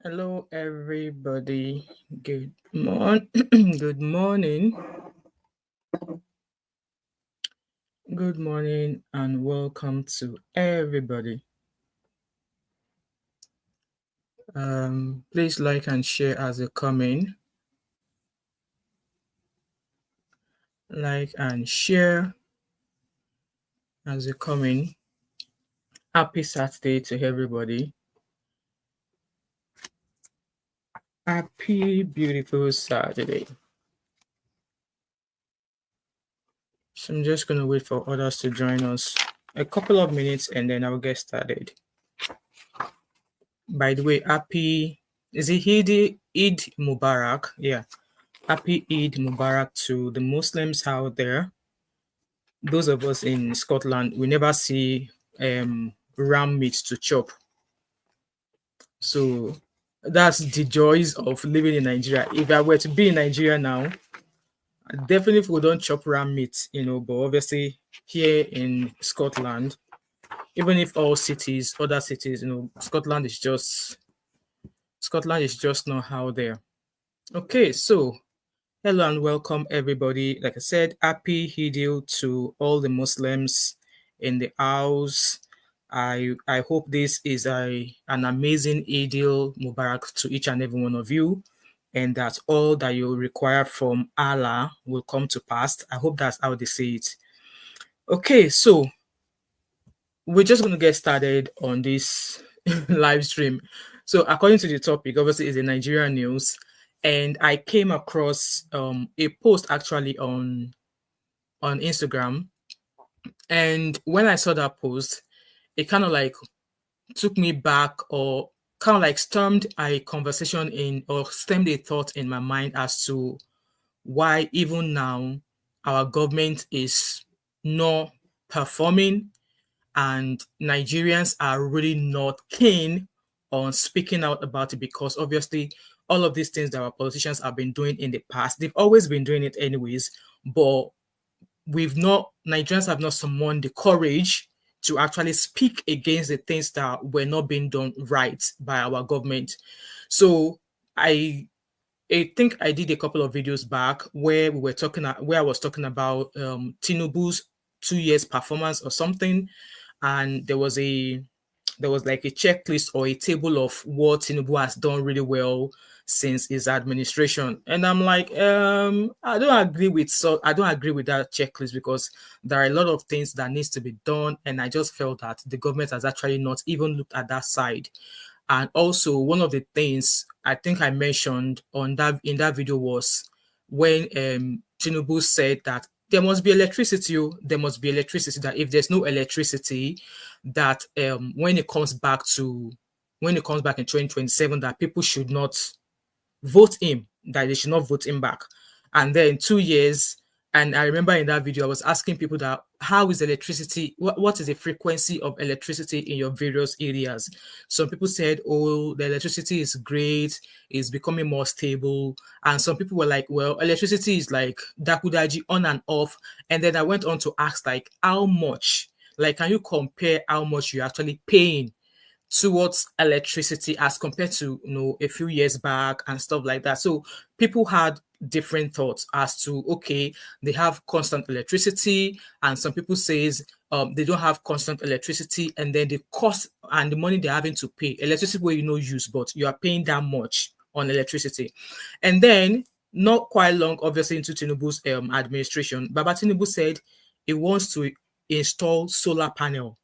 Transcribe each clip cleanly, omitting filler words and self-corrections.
Hello, everybody. Good morning. Good morning, and welcome to everybody. Please like and share as you come in. Like and share as you come in. Happy Saturday to everybody. Happy, beautiful Saturday. So I'm just going to wait for others to join us a couple of minutes and then I'll get started. By the way, is it Eid Mubarak? Yeah. Happy Eid Mubarak to the Muslims out there. Those of us in Scotland, we never see ram meat to chop. So that's the joys of living in Nigeria. If I were to be in Nigeria now, I definitely we don't chop ram meat, but obviously here in Scotland, even if other cities, Scotland is just not out there. Okay, so hello and welcome everybody. Like I said, happy Eid to all the Muslims in the house. I hope this is an amazing Eid Mubarak to each and every one of you, and that all that you require from Allah will come to pass. I hope that's how they say it. Okay, so we're just going to get started on this live stream. So according to the topic, obviously is the Nigerian news, and I came across a post actually on Instagram, and when I saw that post, it kind of like took me back, or kind of like stemmed a conversation in, or stemmed a thought in my mind as to why even now our government is not performing and Nigerians are really not keen on speaking out about it, because obviously all of these things that our politicians have been doing in the past, they've always been doing it anyways, but Nigerians have not summoned the courage to actually speak against the things that were not being done right by our government. So I think I did a couple of videos back where I was talking about Tinubu's 2 years performance or something, and there was like a checklist or a table of what Tinubu has done really well since his administration. And I'm like, I don't agree with that checklist, because there are a lot of things that needs to be done, and I just felt that the government has actually not even looked at that side. And also, one of the things I think I mentioned in that video was when Tinubu said that there must be electricity. There must be electricity. That if there's no electricity, that when it comes back in 2027, that people should not vote him. That they should not vote him back. And then 2 years. And I remember in that video, I was asking people that how is electricity? What is the frequency of electricity in your various areas? Some people said, oh, the electricity is great, it's becoming more stable. And some people were like, well, electricity is like dakudaji on and off. And then I went on to ask, like, how much? Like, can you compare how much you're actually paying towards electricity as compared to a few years back and stuff like that? So people had different thoughts as to, okay, they have constant electricity, and some people says they don't have constant electricity, and then the cost and the money they're having to pay electricity where use, but you are paying that much on electricity. And then not quite long, obviously, into Tinubu's administration, Baba Tinubu said he wants to install solar panel.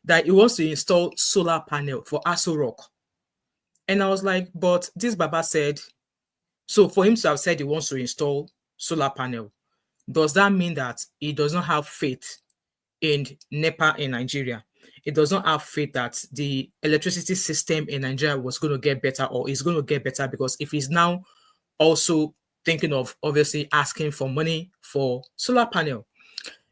That he wants to install solar panel for Aso Rock. And I was like, but this Baba said, so for him to have said he wants to install solar panel, does that mean that he does not have faith in NEPA in Nigeria? It does not have faith that the electricity system in Nigeria was going to get better, or is going to get better, because if he's now also thinking of obviously asking for money for solar panel.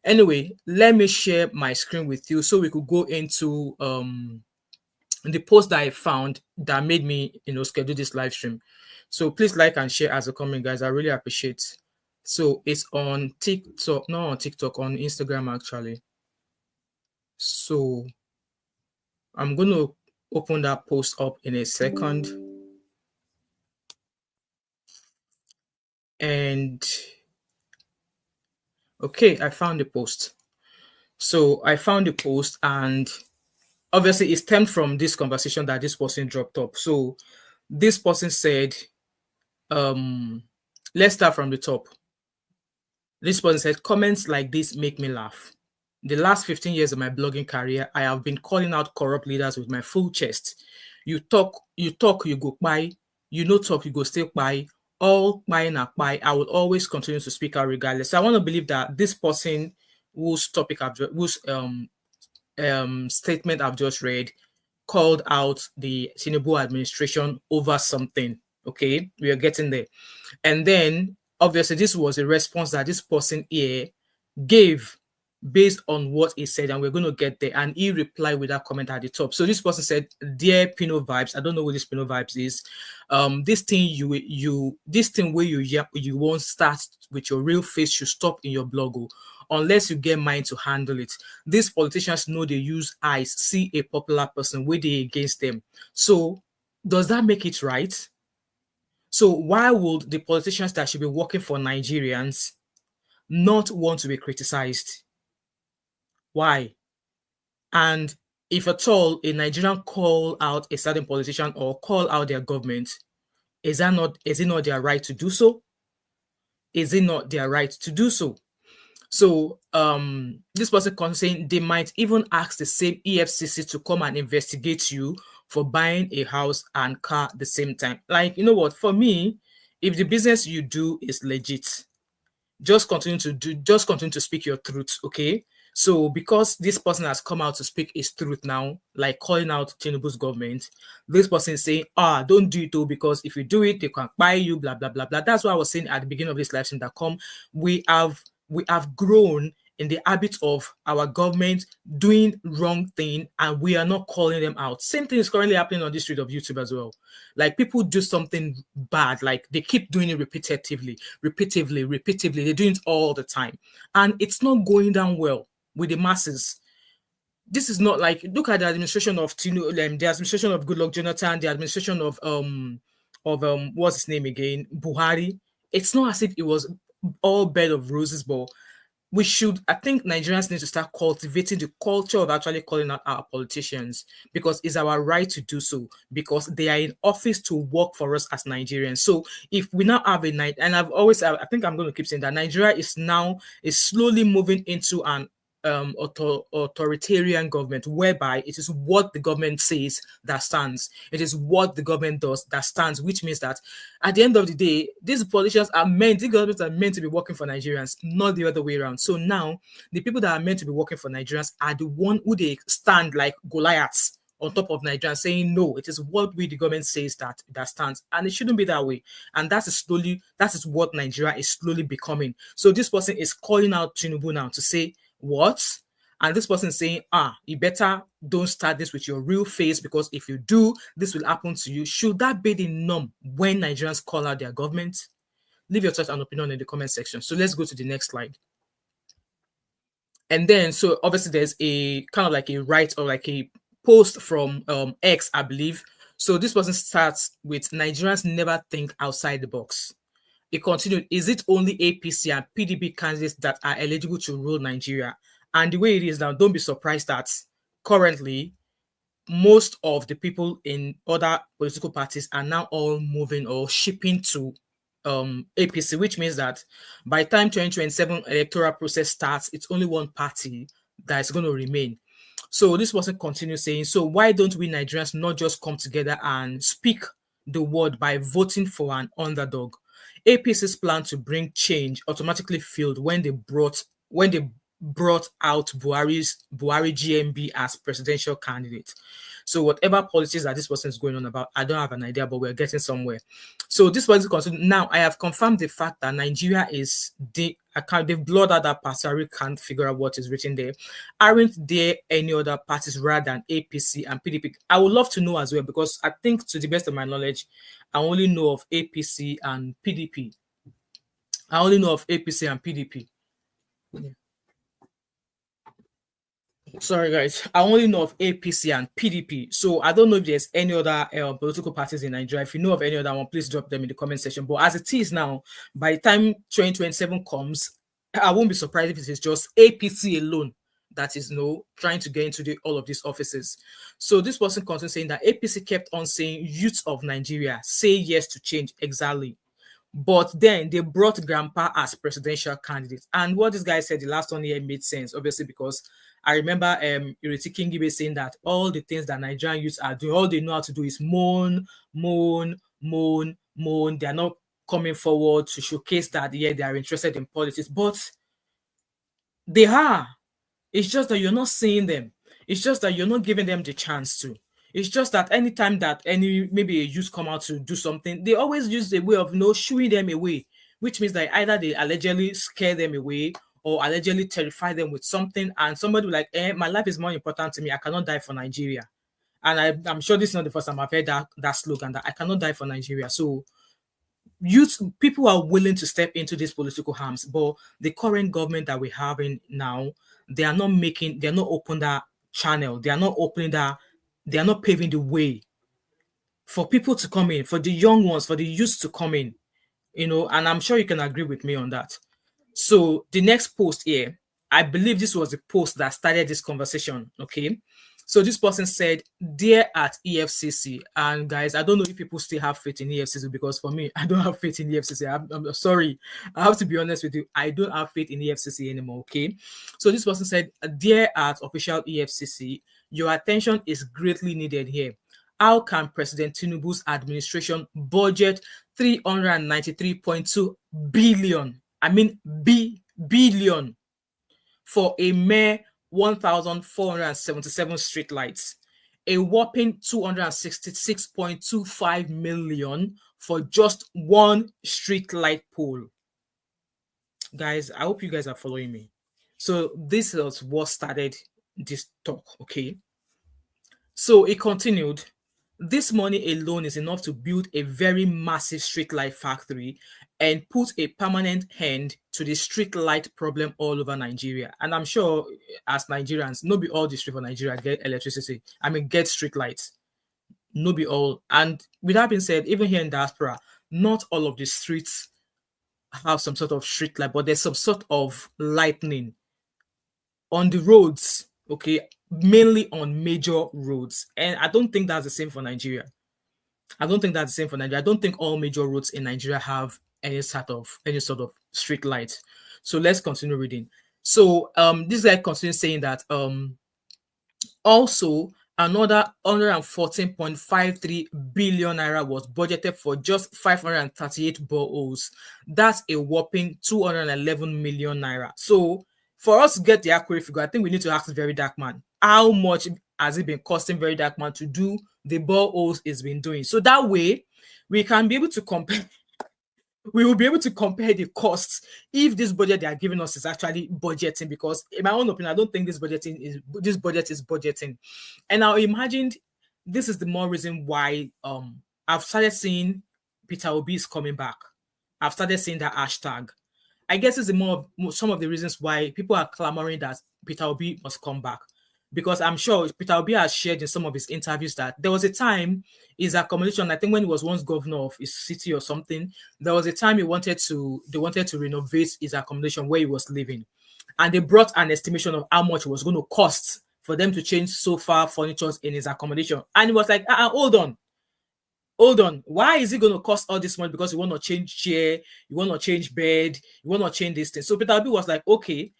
Anyway, let me share my screen with you so we could go into the post that I found that made me, schedule this live stream. So please like and share as a comment, guys. I really appreciate. So it's on TikTok, not on TikTok, on Instagram actually. So I'm going to open that post up in a second. And okay, I found the post. So I found the post, and obviously it stemmed from this conversation that this person dropped up. So this person said, let's start from the top. This person said, comments like this make me laugh. The last 15 years of my blogging career, I have been calling out corrupt leaders with my full chest. You talk, you go by. You no talk, you go still by. All by na by. I will always continue to speak out regardless. So I want to believe that this person whose topic whose statement I've just read called out the Tinubu administration over something. Okay, we are getting there. And then obviously this was a response that this person here gave based on what he said, and we're going to get there. And he replied with that comment at the top. So this person said, "Dear Pino Vibes, I don't know what this Pino Vibes is. This thing this thing where you won't start with your real face should stop in your blog, unless you get mind to handle it. These politicians know they use eyes, see a popular person where they against them. So does that make it right? So why would the politicians that should be working for Nigerians not want to be criticized? Why? And if at all a Nigerian call out a certain politician or call out their government, is it not their right to do so? Is it not their right to do so? So this person saying they might even ask the same EFCC to come and investigate you for buying a house and car at the same time. Like, you know what? For me, if the business you do is legit, just continue to speak your truth, okay? So because this person has come out to speak his truth now, like calling out Tinubu's government, this person is saying, don't do it though, because if you do it, they can buy you, blah blah blah blah. That's what I was saying at the beginning of this live stream. We have grown in the habit of our government doing wrong thing, and we are not calling them out. Same thing is currently happening on the street of YouTube as well. Like, people do something bad, like they keep doing it repetitively. They're doing it all the time, and it's not going down well with the masses. This is not like, look at the administration of Tinubu, the administration of Goodluck Jonathan, the administration of what's his name again, Buhari. It's not as if it was all bed of roses, but I think Nigerians need to start cultivating the culture of actually calling out our politicians, because it's our right to do so, because they are in office to work for us as Nigerians. So if we now have and I think I'm going to keep saying that Nigeria is slowly moving into an authoritarian government, whereby it is what the government says that stands. It is what the government does that stands, which means that at the end of the day, these governments are meant to be working for Nigerians, not the other way around. So now the people that are meant to be working for Nigerians are the one who they stand like Goliaths on top of Nigeria, saying no, it is what the government says that stands, and it shouldn't be that way. And that is what Nigeria is slowly becoming. So this person is calling out Tinubu now to say, what? And this person is saying, you better don't start this with your real face, because if you do, this will happen to you. Should that be the norm when Nigerians call out their government? Leave your thoughts and opinion in the comment section. So let's go to the next slide. And then, so obviously there's a kind of like a or like a post from X, I believe. So this person starts with, Nigerians never think outside the box. It continued, is it only APC and PDP candidates that are eligible to rule Nigeria? And the way it is now, don't be surprised that currently most of the people in other political parties are now all moving or shipping to APC, which means that by the time 2027 electoral process starts, it's only one party that is going to remain. So this person continues saying, so why don't we Nigerians not just come together and speak the word by voting for an underdog? APC's plan to bring change automatically failed when they brought out Buhari GMB as presidential candidate. So whatever policies that this person is going on about, I don't have an idea, but we're getting somewhere. So this was considered. Now I have confirmed the fact that Nigeria is they've blurred out that part, so I really can't figure out what is written there. Aren't there any other parties rather than APC and PDP? I would love to know as well, because I think, to the best of my knowledge, I only know of APC and PDP. I only know of APC and PDP. Yeah. Sorry, guys. I only know of APC and PDP. So I don't know if there's any other political parties in Nigeria. If you know of any other one, please drop them in the comment section. But as it is now, by the time 2027 comes, I won't be surprised if it is just APC alone that is trying to get into all of these offices. So this person continues saying that APC kept on saying, youth of Nigeria, say yes to change. Exactly. But then they brought Grandpa as presidential candidate. And what this guy said the last one here made sense, obviously, because I remember Ireti Kingibe saying that all the things that Nigerian youths are doing, all they know how to do is moan, moan, moan, moan. They are not coming forward to showcase that, yeah, they are interested in politics. But they are. It's just that you're not seeing them. It's just that you're not giving them the chance to. It's just that anytime that maybe a youth come out to do something, they always use the way of shooing them away, which means that either they allegedly scare them away or allegedly terrify them with something, and somebody will like, my life is more important to me. I cannot die for Nigeria. And I'm sure this is not the first time I've heard that slogan, that I cannot die for Nigeria. So people are willing to step into these political harms, but the current government that we're having now, they're not open that channel. They are not paving the way for people to come in, for the young ones, for the youth to come in, and I'm sure you can agree with me on that. So the next post here, I believe this was the post that started this conversation. Okay. So this person said, "Dear at EFCC," and guys, I don't know if people still have faith in EFCC, because for me, I don't have faith in EFCC. I'm sorry, I have to be honest with you. I don't have faith in EFCC anymore. Okay. So this person said, "Dear at official EFCC, your attention is greatly needed here. How can President Tinubu's administration budget 393.2 billion? I mean, billion for a mere 1,477 streetlights, a whopping 266.25 million for just one streetlight pole." Guys, I hope you guys are following me. So this is what started this talk, okay? So it continued. This money alone is enough to build a very massive streetlight factory and put a permanent end to the streetlight problem all over Nigeria. And I'm sure as Nigerians, not be all the street for Nigeria get electricity. I mean, get streetlights. Not be all. And with that being said, even here in diaspora, not all of the streets have some sort of street light, but there's some sort of lightning on the roads, okay, mainly on major roads. And I don't think that's the same for Nigeria. I don't think all major roads in Nigeria have any sort of street light. So let's continue reading. So this guy continues saying that also another 114.53 billion naira was budgeted for just 538 boreholes. That's a whopping 211 million naira. So for us to get the accurate figure, I think we need to ask Very Dark Man, how much has it been costing Very Dark Man to do the boreholes it's been doing? So that way we can be able to compare. We will be able to compare the costs if this budget they are giving us is actually budgeting, because in my own opinion, I don't think this budget is budgeting. And now imagine this is the more reason why I've started seeing Peter Obi is coming back. I've started seeing that hashtag. I guess it's some of the reasons why people are clamoring that Peter Obi must come back. Because I'm sure Peter Obi has shared in some of his interviews that there was a time his accommodation, I think when he was once governor of his city or something, there was a time they wanted to renovate his accommodation where he was living. And they brought an estimation of how much it was going to cost for them to change sofa furniture in his accommodation. And he was like, hold on. Why is it going to cost all this money? Because you want to change chair, you want to change bed, you want to change this thing. So Peter Obi was like, okay,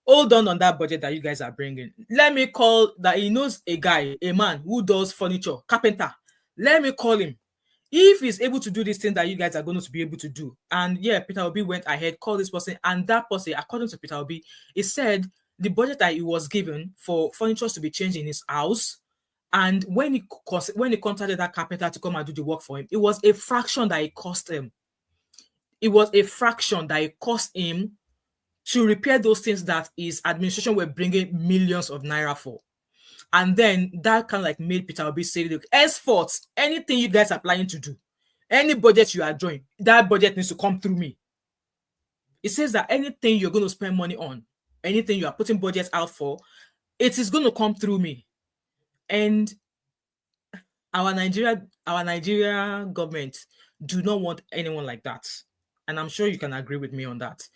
hold on that budget that you guys are bringing. Let me call that he knows a man who does furniture, carpenter. Let me call him. If he's able to do this thing that you guys are going to be able to do. And yeah, Peter Obi went ahead, called this person, and that person, according to Peter Obi, he said the budget that he was given for furniture to be changed in his house, and when he contacted that carpenter to come and do the work for him, it was a fraction that it cost him. It was a fraction that it cost him to repair those things that his administration were bringing millions of naira for. And then that kind of like made Peter Obi say, look, henceforth, anything you guys are planning to do, any budget you are drawing, that budget needs to come through me. It says that anything you're going to spend money on, anything you are putting budgets out for, it is going to come through me. And our Nigeria government do not want anyone like that. And I'm sure you can agree with me on that.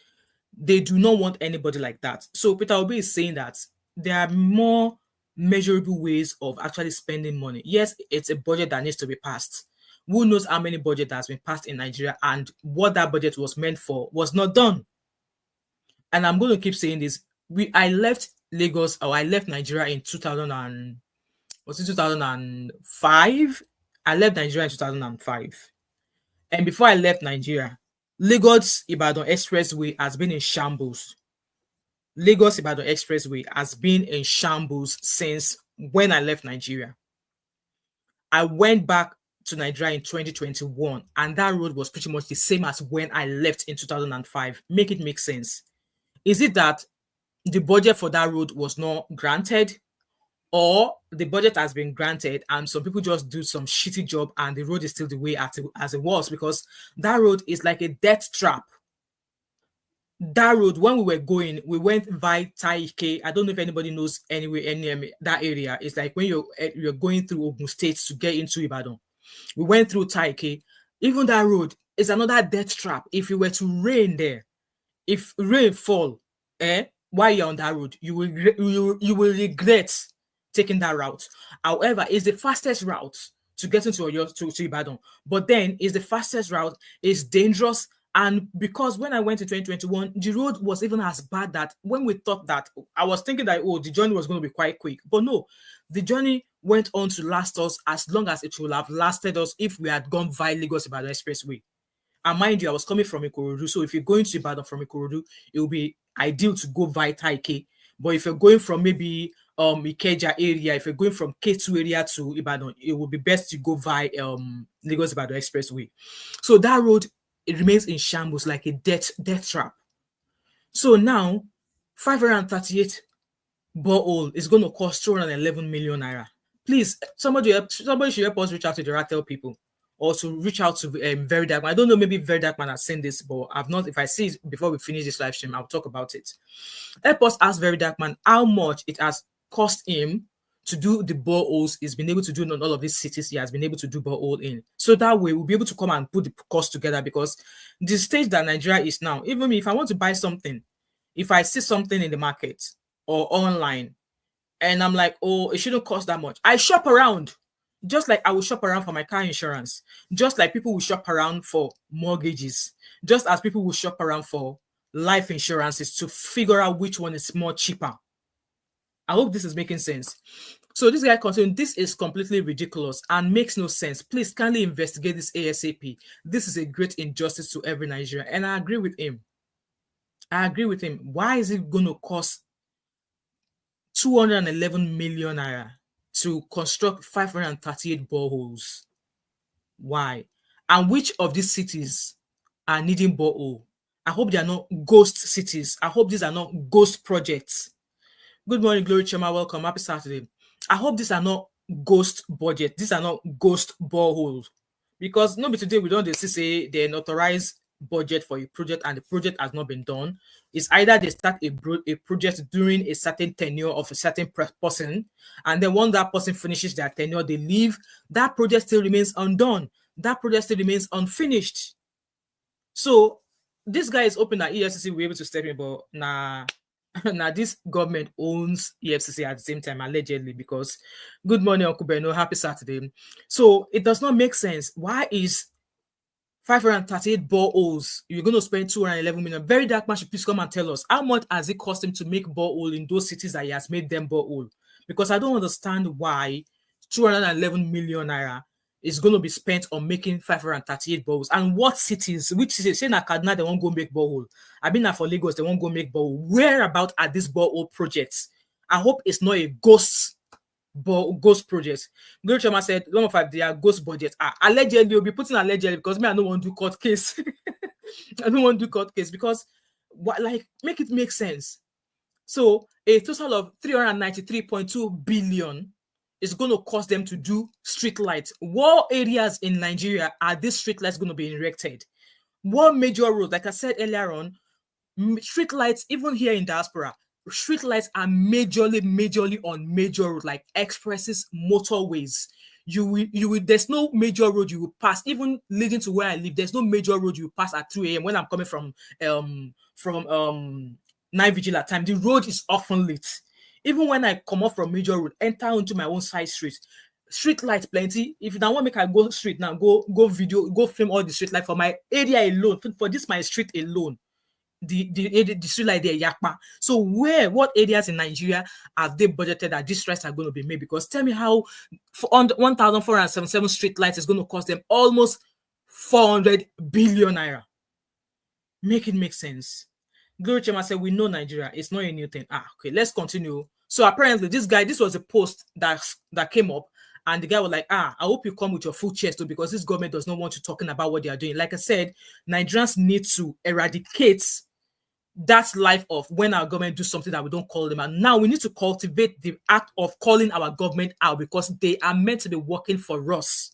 They do not want anybody like that. So Peter Obi is saying that there are more measurable ways of actually spending money. Yes, it's a budget that needs to be passed. Who knows how many budget that has been passed in Nigeria, and what that budget was meant for was not done. And I'm going to keep saying this. I left Lagos, or I left Nigeria in 2005. I left Nigeria in 2005. And before I left Nigeria, Lagos Ibadan Expressway has been in shambles. Lagos Ibadan Expressway has been in shambles since when I left Nigeria. I went back to Nigeria in 2021, and that road was pretty much the same as when I left in 2005. Make it make sense. Is it that the budget for that road was not granted, or the budget has been granted and some people just do some shitty job and the road is still the way as it was? Because that road is like a death trap. That road, when we were going, we went by Taike. I don't know if anybody knows that area. It's like when you're going through Ogun State to get into Ibadan. We went through Taike. Even that road is another death trap. If you were to rain there, if rain fall, while you're on that road, you will regret taking that route. However, it's the fastest route to get into to Ibadan. But then it's the fastest route. It's dangerous. And because when I went to 2021, the road was even as bad that when we thought that, I was thinking that, the journey was going to be quite quick. But no, the journey went on to last us as long as it would have lasted us if we had gone via Lagos Ibadan Expressway. And mind you, I was coming from Ikorodu. So if you're going to Ibadan from Ikorodu, it will be ideal to go via Taike. But if you're going from maybe Ikeja area, if you're going from K2 area to Ibadan, it would be best to go via Lagos Ibadan Expressway. So that road, it remains in shambles, like a death trap. So now, 538 borehole is going to cost 211 million naira. Please, somebody should help us reach out to the Ratel people, or to reach out to Very Dark Man. I don't know, maybe Very Dark Man has seen this, but I've not. If I see it before we finish this live stream, I'll talk about it. Help us ask Very Dark Man how much it has cost him to do the boreholes he's been able to do in all of these cities he has been able to do borehole in. So that way we'll be able to come and put the cost together, because the stage that Nigeria is now, even if I want to buy something, if I see something in the market or online and I'm like, oh, it shouldn't cost that much, I shop around. Just like I will shop around for my car insurance, just like people will shop around for mortgages, just as people will shop around for life insurances to figure out which one is more cheaper. I hope this is making sense. So this guy continued, this is completely ridiculous and makes no sense. Please kindly investigate this ASAP. This is a great injustice to every Nigerian. And I agree with him. Why is it going to cost 211 million naira to construct 538 boreholes? Why? And which of these cities are needing borehole? I hope they are not ghost cities. I hope these are not ghost projects. Good morning, Glory Chema. Welcome. Happy Saturday. I hope these are not ghost budget. These are not ghost boreholes. Because nobody today we don't say they authorize budget for a project and the project has not been done. It's either they start a project during a certain tenure of a certain person, and then when that person finishes their tenure, they leave. That project still remains undone. That project still remains unfinished. So this guy is hoping that EFCC will be able to step in, but nah. Now this government owns EFCC at the same time, allegedly, because good morning, Uncle Beno, happy Saturday. So it does not make sense. Why is 538 boreholes you're going to spend 211 million? Very Dark Man should please come and tell us how much has it cost him to make borehole in those cities that he has made them borehole, because I don't understand why 211 million naira is going to be spent on making 538 boreholes. And what cities, which cities? Say na Kaduna, they won't go make borehole. I mean, for Lagos, they won't go make borehole. Where about are these borehole projects? I hope it's not a ghost project. Glory Chama said, "One of five, they are ghost budgets." Allegedly, you'll be putting allegedly, because me, I don't want to do court case. I don't want to do court case because, make it make sense. So a total of 393.2 billion is going to cost them to do streetlights. What areas in Nigeria are these streetlights going to be erected? What major roads? Like I said earlier on, streetlights, even here in diaspora, Streetlights are majorly on major road, like expresses, motorways. You will. There's no major road you will pass, even leading to where I live. There's no major road you will pass at 2 a.m. when I'm coming from 9 vigil at time. The road is often lit. Even when I come off from major road, enter into my own side street. Street light plenty. If you don't want to make I go street now, go video, go film all the street light for my area alone. For this my street alone. The street light there, yakpa. So what areas in Nigeria have they budgeted that these streets are going to be made? Because tell me how on 1,477 street lights is going to cost them almost 400 billion naira. Make it make sense. Glory Chema said, we know Nigeria. It's not a new thing. Okay, let's continue. So apparently this was a post that came up, and the guy was like, I hope you come with your full chest too, because this government does not want you talking about what they are doing. Like I said, Nigerians need to eradicate that life of when our government do something that we don't call them. And now we need to cultivate the act of calling our government out, because they are meant to be working for us,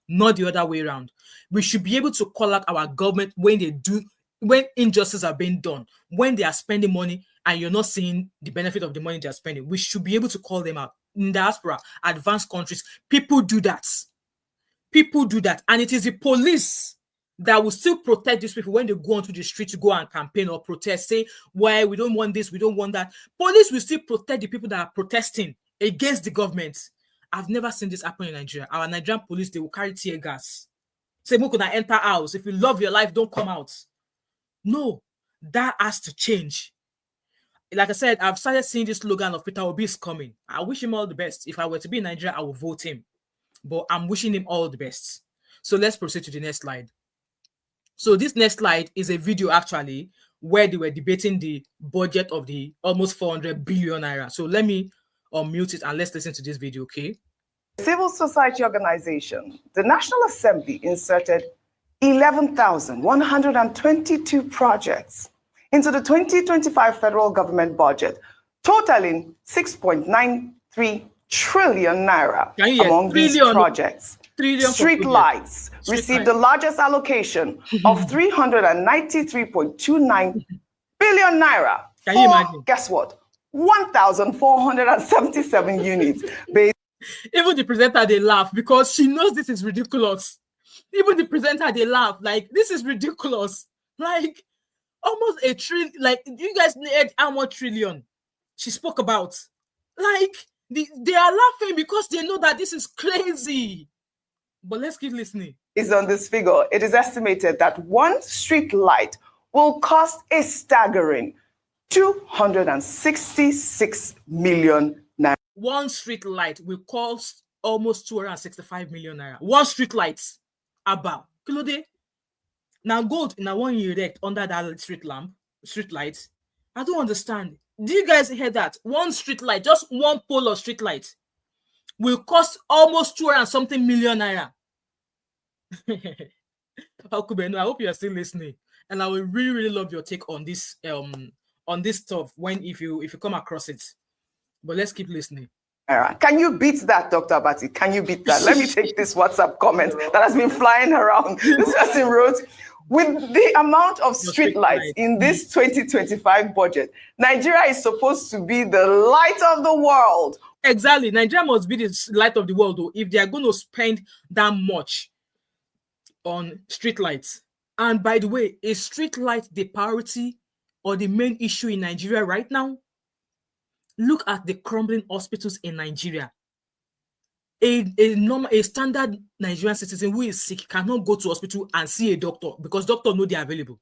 not the other way around. We should be able to call out our government when injustices are being done, when they are spending money and you're not seeing the benefit of the money they're spending. We should be able to call them out. In diaspora, advanced countries, people do that. And it is the police that will still protect these people when they go onto the street to go and campaign or protest, say, why we don't want this, we don't want that. Police will still protect the people that are protesting against the government. I've never seen this happen in Nigeria. Our Nigerian police, they will carry tear gas. Say, "Mo kuna enter house. If you love your life, don't come out." No, that has to change. Like I said, I've started seeing this slogan of Peter Obi is coming. I wish him all the best. If I were to be in Nigeria, I would vote him. But I'm wishing him all the best. So let's proceed to the next slide. So this next slide is a video actually where they were debating the budget of the almost 400 billion naira. So let me unmute it and let's listen to this video, okay? Civil society organization, the National Assembly inserted 11,122 projects into the 2025 federal government budget, totaling 6.93 trillion naira. Among these projects, Streetlights received the largest allocation of 393.29 billion naira. Can you imagine? Guess what? 1,477 units. Even the presenter, they laugh because she knows this is ridiculous. Even the presenter, they laugh like, this is ridiculous. Like almost a trillion. Like, you guys need how much trillion she spoke about? Like they are laughing because they know that this is crazy. But let's keep listening. Is on this figure. It is estimated that one street light will cost a staggering 266 million naira. One street light will cost almost 265 million naira. One street light. About Kilode. Now gold in a 1 year erect under that street light. I don't understand. Do you guys hear that? One street light, just one pole of street light, will cost almost 200 and something million naira. I hope you are still listening, and I will really love your take on this stuff if you come across it. But let's keep listening. Can you beat that, Dr. Abati? Can you beat that? Let me take this WhatsApp comment that has been flying around. This person wrote, with the amount of street lights in this 2025 budget, Nigeria is supposed to be the light of the world. Exactly. Nigeria must be the light of the world, though, if they are going to spend that much on street lights. And by the way, is street light the priority or the main issue in Nigeria right now? Look at the crumbling hospitals in Nigeria. A standard Nigerian citizen who is sick cannot go to hospital and see a doctor because doctors know they are available.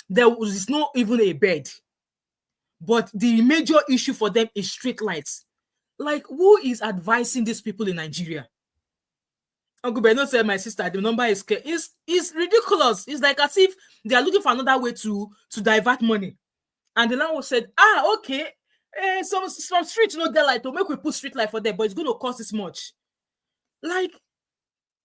There is not even a bed. But the major issue for them is street lights. Like, who is advising these people in Nigeria? Uncle Beno said, my sister, the number is ridiculous. It's like as if they are looking for another way to divert money. And the landlord said, okay. Some streets no get light to make we put street light for them, but it's going to cost this much. Like,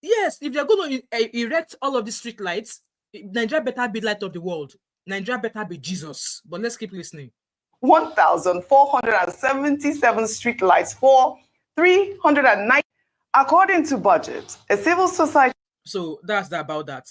yes, if they're going to erect all of these street lights, Nigeria better be light of the world. Nigeria better be Jesus. But let's keep listening. 1,477 street lights for 390, according to budget. A civil society. So that's about that.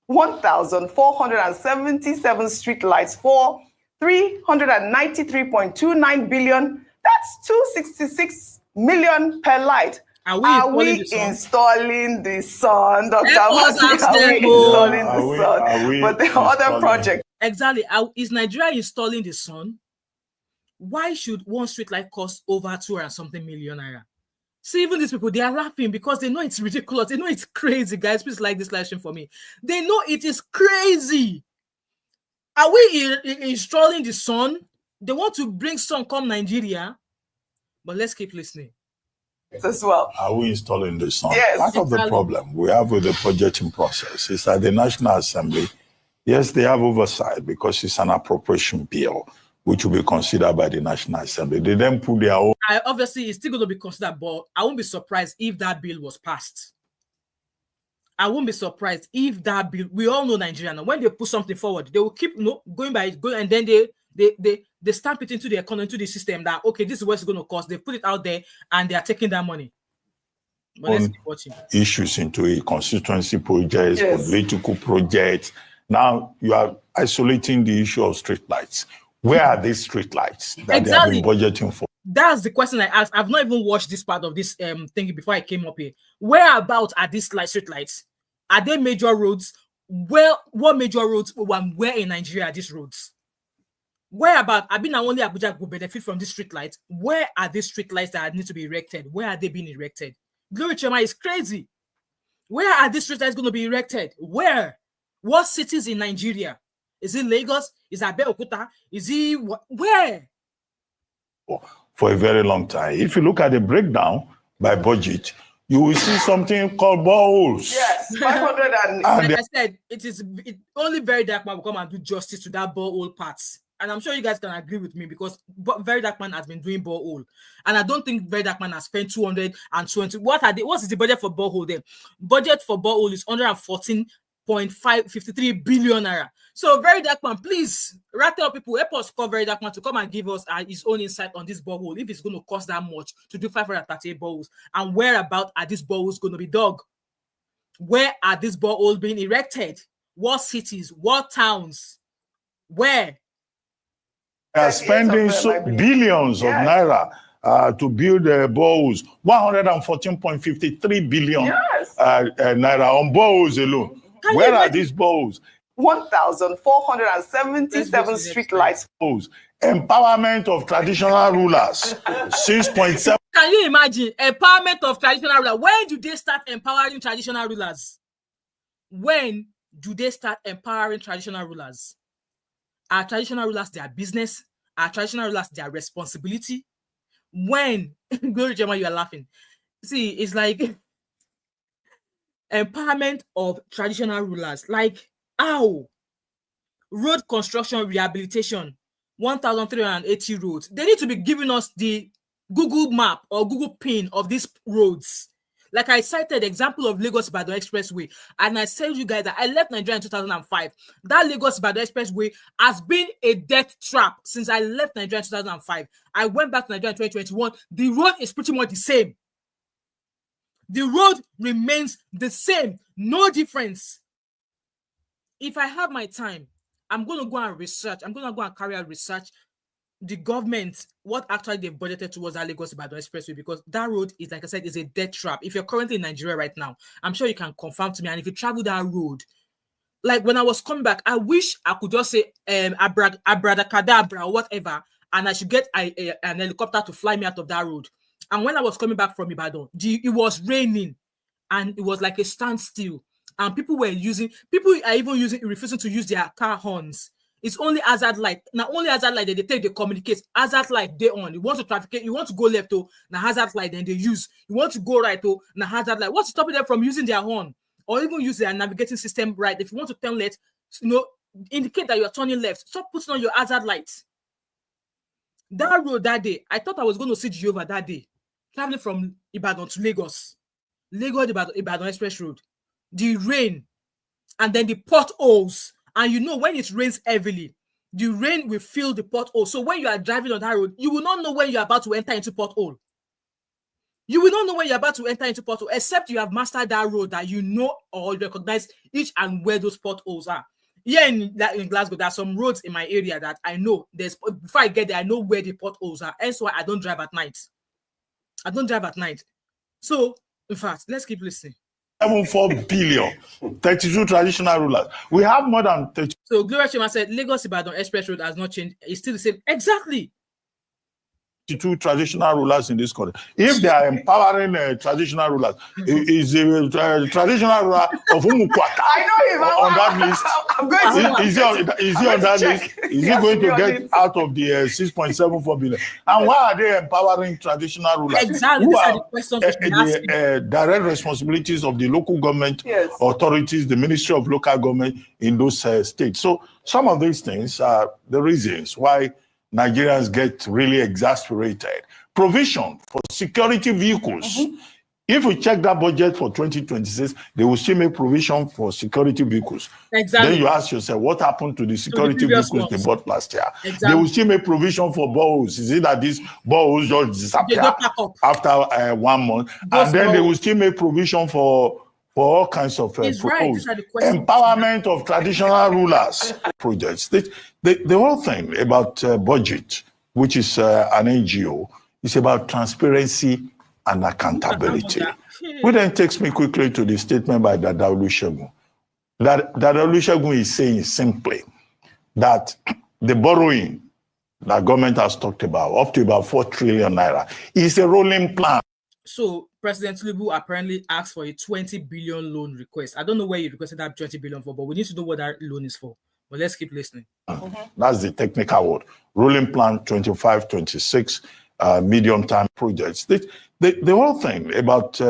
1,477 street lights for N393.29 billion. That's 266 million per light. Are we installing the sun, Dr. Abati? Are we installing the sun? But the other project. Exactly. Is Nigeria installing the sun? Why should one street light cost over 200 something million naira? See, even these people, they are laughing because they know it's ridiculous. They know it's crazy, guys. Please like this live stream for me. They know it is crazy. Are we installing the sun? They want to bring sun come Nigeria. But let's keep listening. As well. Are we installing the sun? Yes. Part of the problem we have with the budgeting process is that the National Assembly, yes, they have oversight because it's an appropriation bill, which will be considered by the National Assembly. They then put their own. Obviously, it's still going to be considered, but I won't be surprised if that bill was passed. I won't be surprised if that bill. We all know Nigeria now. When they put something forward, they will keep going by it, and then they stamp it into the economy, into the system that, okay, this is what it's going to cost. They put it out there and they are taking that money. But let's keep watching. Issues into it, constituency projects, political projects. Now you are isolating the issue of streetlights. Where are these streetlights that they have been budgeting for? That's the question I asked. I've not even watched this part of this thing before I came up here. Whereabouts are these streetlights? Are they major roads? Well, what major roads? Where in Nigeria are these roads? Where about? I've been only Abuja will benefit from these streetlights. Where are these streetlights that need to be erected? Where are they being erected? Glory Chema is crazy. Where are these streetlights going to be erected? Where? What cities in Nigeria? Is it Lagos? Is it Abeokuta? Is it where? For a very long time. If you look at the breakdown by budget, you will see something called boreholes. Yes, 500 and like I said, it only Very Dark Man will come and do justice to that borehole parts. And I'm sure you guys can agree with me because Very Dark Man has been doing borehole. And I don't think Very Dark Man has spent 220. What is the budget for borehole then? Budget for borehole is 114.53 billion naira. So Very Dark Man, please, right up people, help us call Very Dark Man to come and give us his own insight on this borehole. If it's going to cost that much to do 538 boreholes, and whereabout are these boreholes going to be dug? Where are these boreholes being erected? What cities? What towns? Where? They are spending billions of naira to build boreholes. 114.53 billion naira on boreholes alone. Where are these boreholes? 1,477 streetlights. Empowerment of traditional rulers. 6.7. Can you imagine empowerment of traditional rulers? When do they start empowering traditional rulers? When do they start empowering traditional rulers? Are traditional rulers their business? Are traditional rulers their responsibility? When? Glory Gemma, you are laughing. See, it's like empowerment of traditional rulers. Like, how? Road construction rehabilitation, 1,380 roads. They need to be giving us the Google map or Google pin of these roads. Like I cited the example of Lagos-Ibadan Expressway, and I said you guys that I left Nigeria in 2005. That Lagos-Ibadan Expressway has been a death trap since I left Nigeria in 2005. I went back to Nigeria in 2021. The road is pretty much the same. The road remains the same. No difference. If I have my time, I'm going to go and research. I'm going to go and carry out research. The government, what actually they've budgeted towards that Lagos-Ibadan Expressway, because that road is, like I said, is a death trap. If you're currently in Nigeria right now, I'm sure you can confirm to me. And if you travel that road, like when I was coming back, I wish I could just say abracadabra or whatever, and I should get an helicopter to fly me out of that road. And when I was coming back from Ibadan, it was raining, and it was like a standstill. And people are even refusing to use their car horns. It's only hazard light. Now only hazard light that they take, they communicate. Hazard light they on. You want to traffic, you want to go left, now hazard light then they use. You want to go right, now hazard light. What's stopping them from using their horn or even use their navigating system right? If you want to turn left, indicate that you're turning left. Stop putting on your hazard lights. That road that day, I thought I was going to see Jehovah that day, traveling from Ibadan to Lagos. Ibadan Express Road. The rain and then the potholes. And when it rains heavily, the rain will fill the pothole. So when you are driving on that road, you will not know when you're about to enter into pothole. You will not know when you're about to enter into pothole, except you have mastered that road that you know or recognize each and where those potholes are. Here in Glasgow, there are some roads in my area that I know before I get there, I know where the potholes are. That's why I don't drive at night. I don't drive at night. So, in fact, let's keep listening. 4 billion, 32 traditional rulers. We have more than 30. So Gloria Chima said Lagos Ibadan Express Road has not changed. It's still the same. Exactly. 32 traditional rulers in this country. If they are empowering traditional rulers, is the traditional ruler of Umukwata on that list? I'm going to is he on that list? Is he going to get out of the 6.74 billion? And why are they empowering traditional rulers? Exactly. Who These are are the questions the direct responsibilities of the local government authorities, the Ministry of Local Government in those states. So some of these things are the reasons why Nigerians get really exasperated. Provision for security vehicles. If we check that budget for 2026, they will still make provision for security vehicles. Exactly. Then you ask yourself, what happened to the security vehicles they bought last year? Exactly. They will still make provision for boreholes. Is it that these boreholes just disappear after 1 month? And then they will still make provision for all kinds of proposals. Empowerment of traditional rulers projects. The whole thing about budget, which is an NGO, is about transparency and accountability. Which then takes me quickly to the statement by Dada Olusegun. Dada Olusegun is saying simply that the borrowing that government has talked about, up to about 4 trillion naira, is a rolling plan. So President Tinubu apparently asked for a 20 billion loan request. I don't know where he requested that 20 billion for, but we need to know what that loan is for. But let's keep listening. That's the technical word. Rolling plan 25-26, medium-term projects. The whole thing about...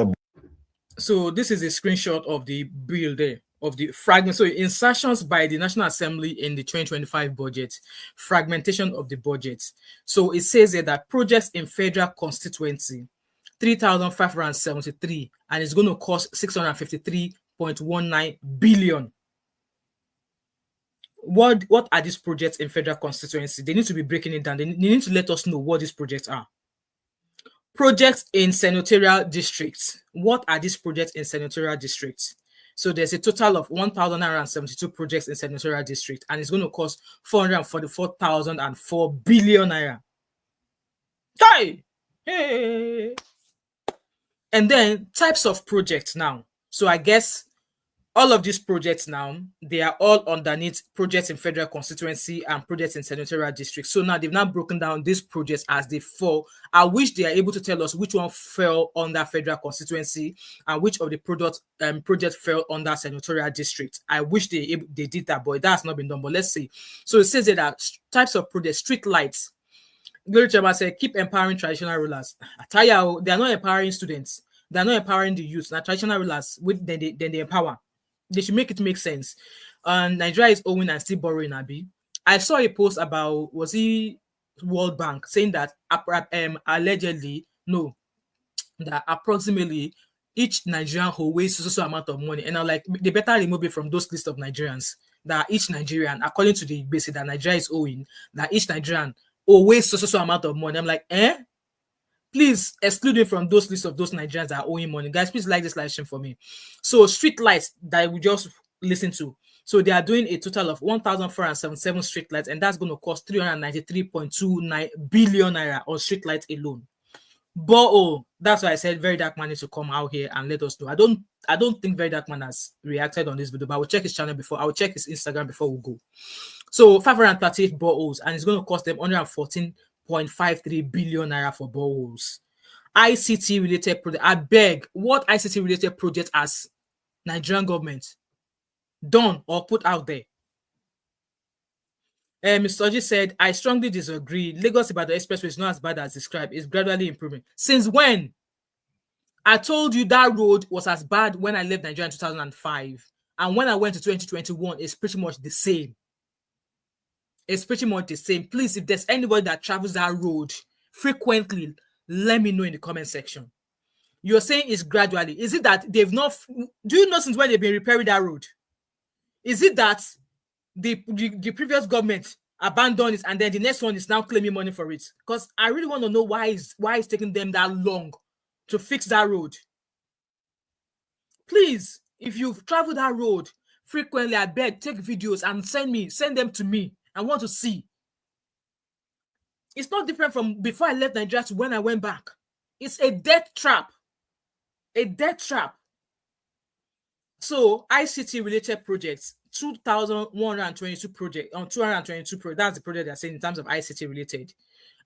So this is a screenshot of the bill there, of the fragment. So insertions by the National Assembly in the 2025 budget, fragmentation of the budget. So it says here that projects in federal constituency, 3,573, and it's going to cost 653.19 billion. What are these projects in federal constituency? They need to be breaking it down. They need to let us know what these projects are. Projects in senatorial districts. What are these projects in senatorial districts? So there's a total of 1,972 projects in senatorial district, and it's going to cost 444,004 billion naira. Hey! And then types of projects now. So I guess all of these projects now, they are all underneath projects in federal constituency and projects in senatorial districts. So now they've now broken down these projects as they fall. I wish they are able to tell us which one fell under federal constituency and which of the projects fell under senatorial district. I wish they did that, but that has not been done. But let's see. So it says that types of projects, Streetlights. Glory Chama said, keep empowering traditional rulers. I tell you, they are not empowering students. They are not empowering the youth. Now, traditional rulers, then they empower. They should make it make sense. Nigeria is owing and still borrowing, Abi. I saw a post about, was he World Bank, saying that allegedly, no, that approximately each Nigerian who wastes so amount of money. And I'm like, they better remove it from those list of Nigerians. That each Nigerian, according to the basic that Nigeria is owing, that each Nigerian waste so amount of money. I'm like, please exclude it from those lists of those Nigerians that are owing money. Guys, please like this live stream for me. So Streetlights that we just listened to. So they are doing a total of 1,477 streetlights, and that's going to cost 393.29 billion naira on streetlights alone. But that's why I said Very Dark Man needs to come out here and let us know. I don't think Very Dark Man has reacted on this video, but I will check his channel before. I will check his Instagram before we go. So 538 boreholes, and it's going to cost them 114.53 billion naira for boreholes. ICT related project. I beg, what ICT related project has Nigerian government done or put out there? Mr. Oji said, I strongly disagree. Lagos Ibadan Expressway is not as bad as described. It's gradually improving. Since when? I told you that road was as bad when I left Nigeria in 2005. And when I went to 2021, it's pretty much the same. It's pretty much the same. Please, if there's anybody that travels that road frequently, let me know in the comment section. You're saying it's gradually. Is it that they've not... Do you know since when they've been repairing that road? Is it that the previous government abandoned it and then the next one is now claiming money for it? Because I really want to know why it's taking them that long to fix that road. Please, if you've traveled that road frequently. I beg, take videos and send them to me. I want to see. It's not different from before I left Nigeria to when I went back. It's a death trap. A death trap. So ICT related projects, 2,122 projects on 222 projects. That's the project they're saying in terms of ICT related,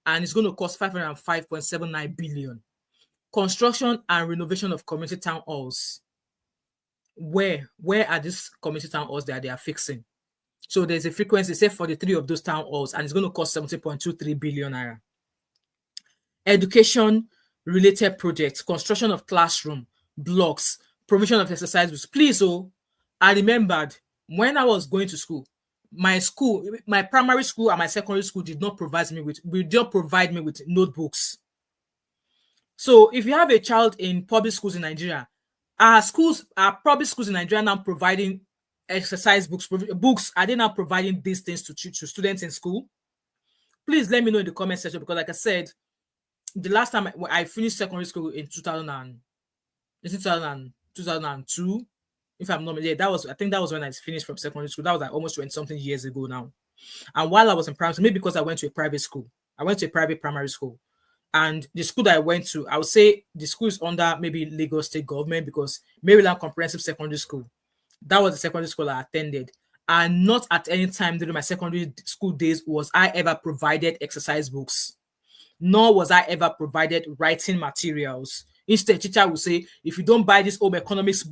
and it's going to cost 505.79 billion. Construction and renovation of community town halls. Where are these community town halls that they are fixing? So there's a frequency, say 43 of those town halls, and it's going to cost 70.23 billion naira. Education related projects, construction of classroom blocks, provision of exercise books. Please, I remembered when I was going to school, my primary school and my secondary school did not provide me with notebooks. So if you have a child in public schools in Nigeria, our public schools in Nigeria now providing exercise books. Are they now providing these things to students in school? Please let me know in the comment section, because like I said, the last time I finished secondary school in 2002, if I'm not mistaken, I think that was when I finished from secondary school. That was like almost 20-something years ago now. And while I was in primary school, maybe because I went to a private school, I went to a private primary school. And the school that I went to, I would say the school is under maybe Lagos State government, because Maryland Comprehensive Secondary School, that was the secondary school I attended. And not at any time during my secondary school days was I ever provided exercise books, nor was I ever provided writing materials. Instead, teacher will say, if you don't buy this home economics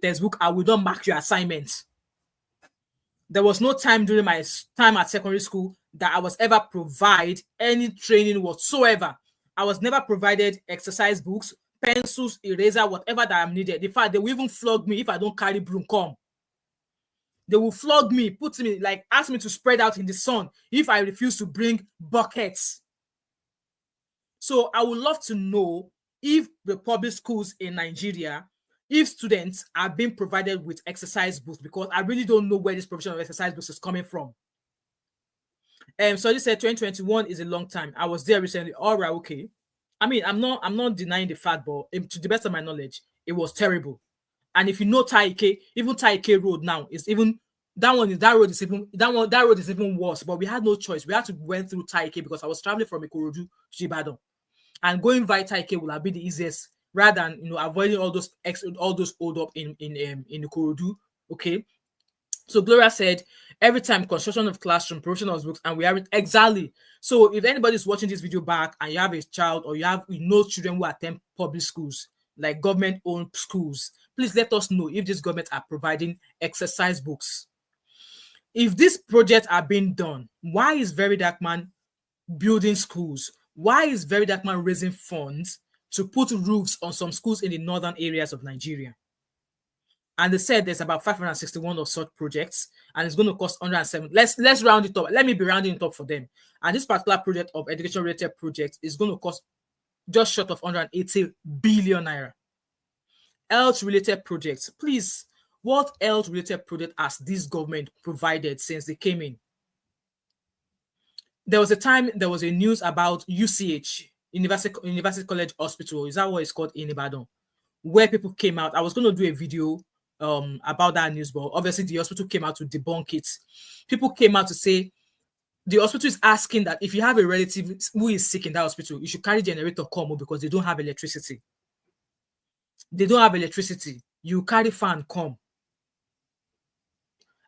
textbook, I will not mark your assignment. There was no time during my time at secondary school that I was ever provide any training whatsoever. I was never provided exercise books, pencils, eraser, whatever that I'm needed. In fact, they will even flog me if I don't carry broom come. They will flog me, put me, like, ask me to spread out in the sun if I refuse to bring buckets. So I would love to know if the public schools in Nigeria, if students are being provided with exercise books, because I really don't know where this provision of exercise books is coming from. So you said 2021 is a long time. I was there recently. All right, okay. I mean, I'm not denying the fact, but to the best of my knowledge, it was terrible. And if you know Taike, even Taike Road now is even that road is even worse. But we had no choice. We had to went through Taike because I was traveling from Ikorodu to Ibadan, and going via Taike would have been the easiest rather than avoiding all those hold up in Ikorodu. Okay. So Gloria said, every time construction of classroom, provision of books, and we have it exactly. So if anybody's watching this video back and you have a child or you know children who attend public schools, like government-owned schools, please let us know if these governments are providing exercise books. If these projects are being done, why is Very Dark Man building schools? Why is Very Dark Man raising funds to put roofs on some schools in the northern areas of Nigeria? And they said there's about 561 of such projects, and it's going to cost 107. Let's round it up. Let me be rounding it up for them. And this particular project of education-related project is going to cost just short of 180 billion naira. Health-related projects, please. What health-related project has this government provided since they came in? There was a news about UCH, University College Hospital. Is that what it's called in Ibadan? Where people came out. I was going to do a video about that news, but obviously the hospital came out to debunk it. People came out to say the hospital is asking that if you have a relative who is sick in that hospital, you should carry generator come because they don't have electricity. They don't have electricity. You carry fan come.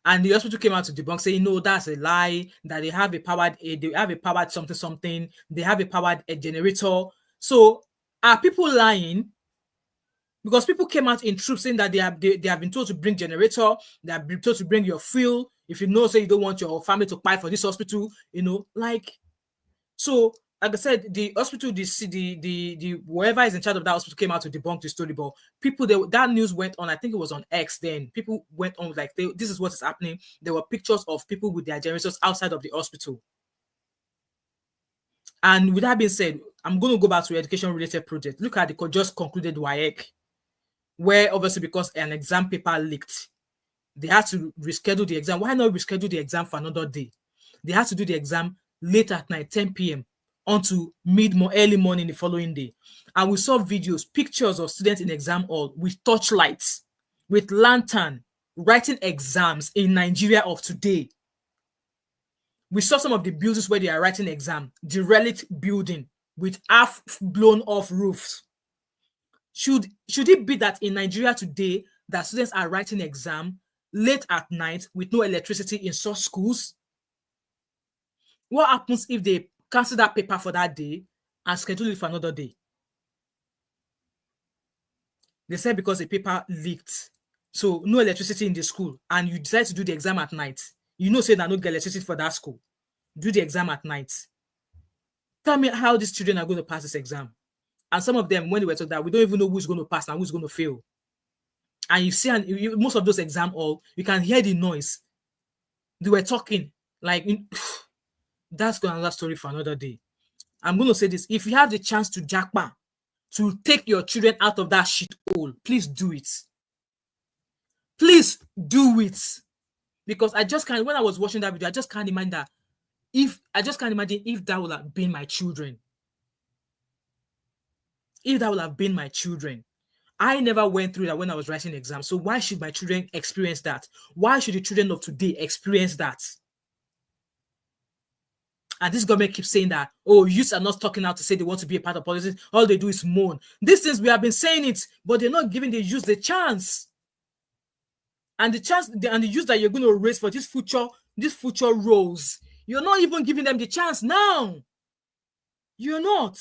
And the hospital came out to debunk, saying, no, that's a lie, that they have a powered something, they have a powered generator. So are people lying? Because people came out in troops saying that they have been told to bring generator, they have been told to bring your fuel. If you know, say you don't want your family to pay for this hospital, so like I said, the hospital, the whoever is in charge of that hospital came out to debunk the story. But that news went on. I think it was on X. Then people went on like, this is what is happening. There were pictures of people with their generators outside of the hospital. And with that being said, I'm going to go back to education-related project. Look at the just concluded WAEC, where obviously because an exam paper leaked, they had to reschedule the exam. Why not reschedule the exam for another day? They had to do the exam late at night, 10 p.m. onto early morning the following day. And we saw videos, pictures of students in exam hall with torchlights, with lantern, writing exams in Nigeria of today. We saw some of the buildings where they are writing exam, derelict building with half blown off roofs. Should it be that in Nigeria today that students are writing exam late at night with no electricity in such schools? What happens if they cancel that paper for that day and schedule it for another day? They said because the paper leaked, so no electricity in the school, and you decide to do the exam at night. You know, say that no get electricity for that school. Do the exam at night. Tell me how these children are going to pass this exam. And some of them, when they were told that, we don't even know who's going to pass and who's going to fail. And you see, most of those exam hall, you can hear the noise. They were talking like, that's another story for another day. I'm going to say this: if you have the chance to jackpot, to take your children out of that shit hole, please do it. Please do it. Because I just can't, when I was watching that video, I just can't imagine that if that would have been my children. If that would have been my children. I never went through that when I was writing exams. So why should my children experience that? Why should the children of today experience that? And this government keeps saying that, oh, youths are not talking out to say they want to be a part of politics. All they do is moan. These things, we have been saying it, but they're not giving the youth the chance. And the youth that you're going to raise for this future roles, you're not even giving them the chance now. You're not.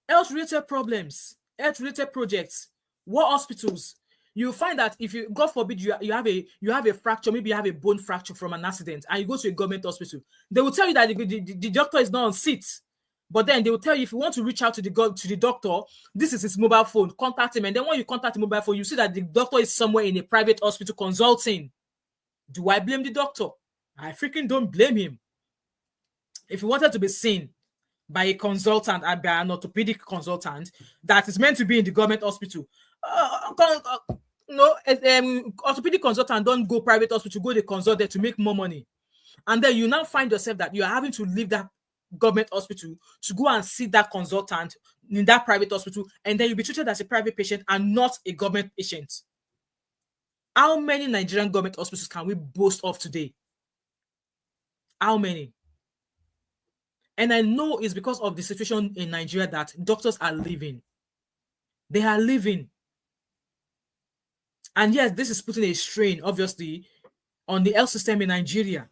Health-related problems, health-related projects, war hospitals. You find that if you, God forbid, you have a fracture, maybe you have a bone fracture from an accident, and you go to a government hospital, they will tell you that the doctor is not on seat. But then they will tell you, if you want to reach out to the doctor, this is his mobile phone, contact him. And then when you contact the mobile phone, you see that the doctor is somewhere in a private hospital consulting. Do I blame the doctor? I freaking don't blame him. If you wanted to be seen by a consultant, by an orthopedic consultant that is meant to be in the government hospital, orthopedic consultant don't go private hospital, go to consult there to make more money. And then you now find yourself that you are having to leave that government hospital to go and see that consultant in that private hospital, and then you'll be treated as a private patient and not a government patient. How many Nigerian government hospitals can we boast of today? How many? And I know it's because of the situation in Nigeria that doctors are leaving. They are leaving. And yes, this is putting a strain, obviously, on the health system in Nigeria.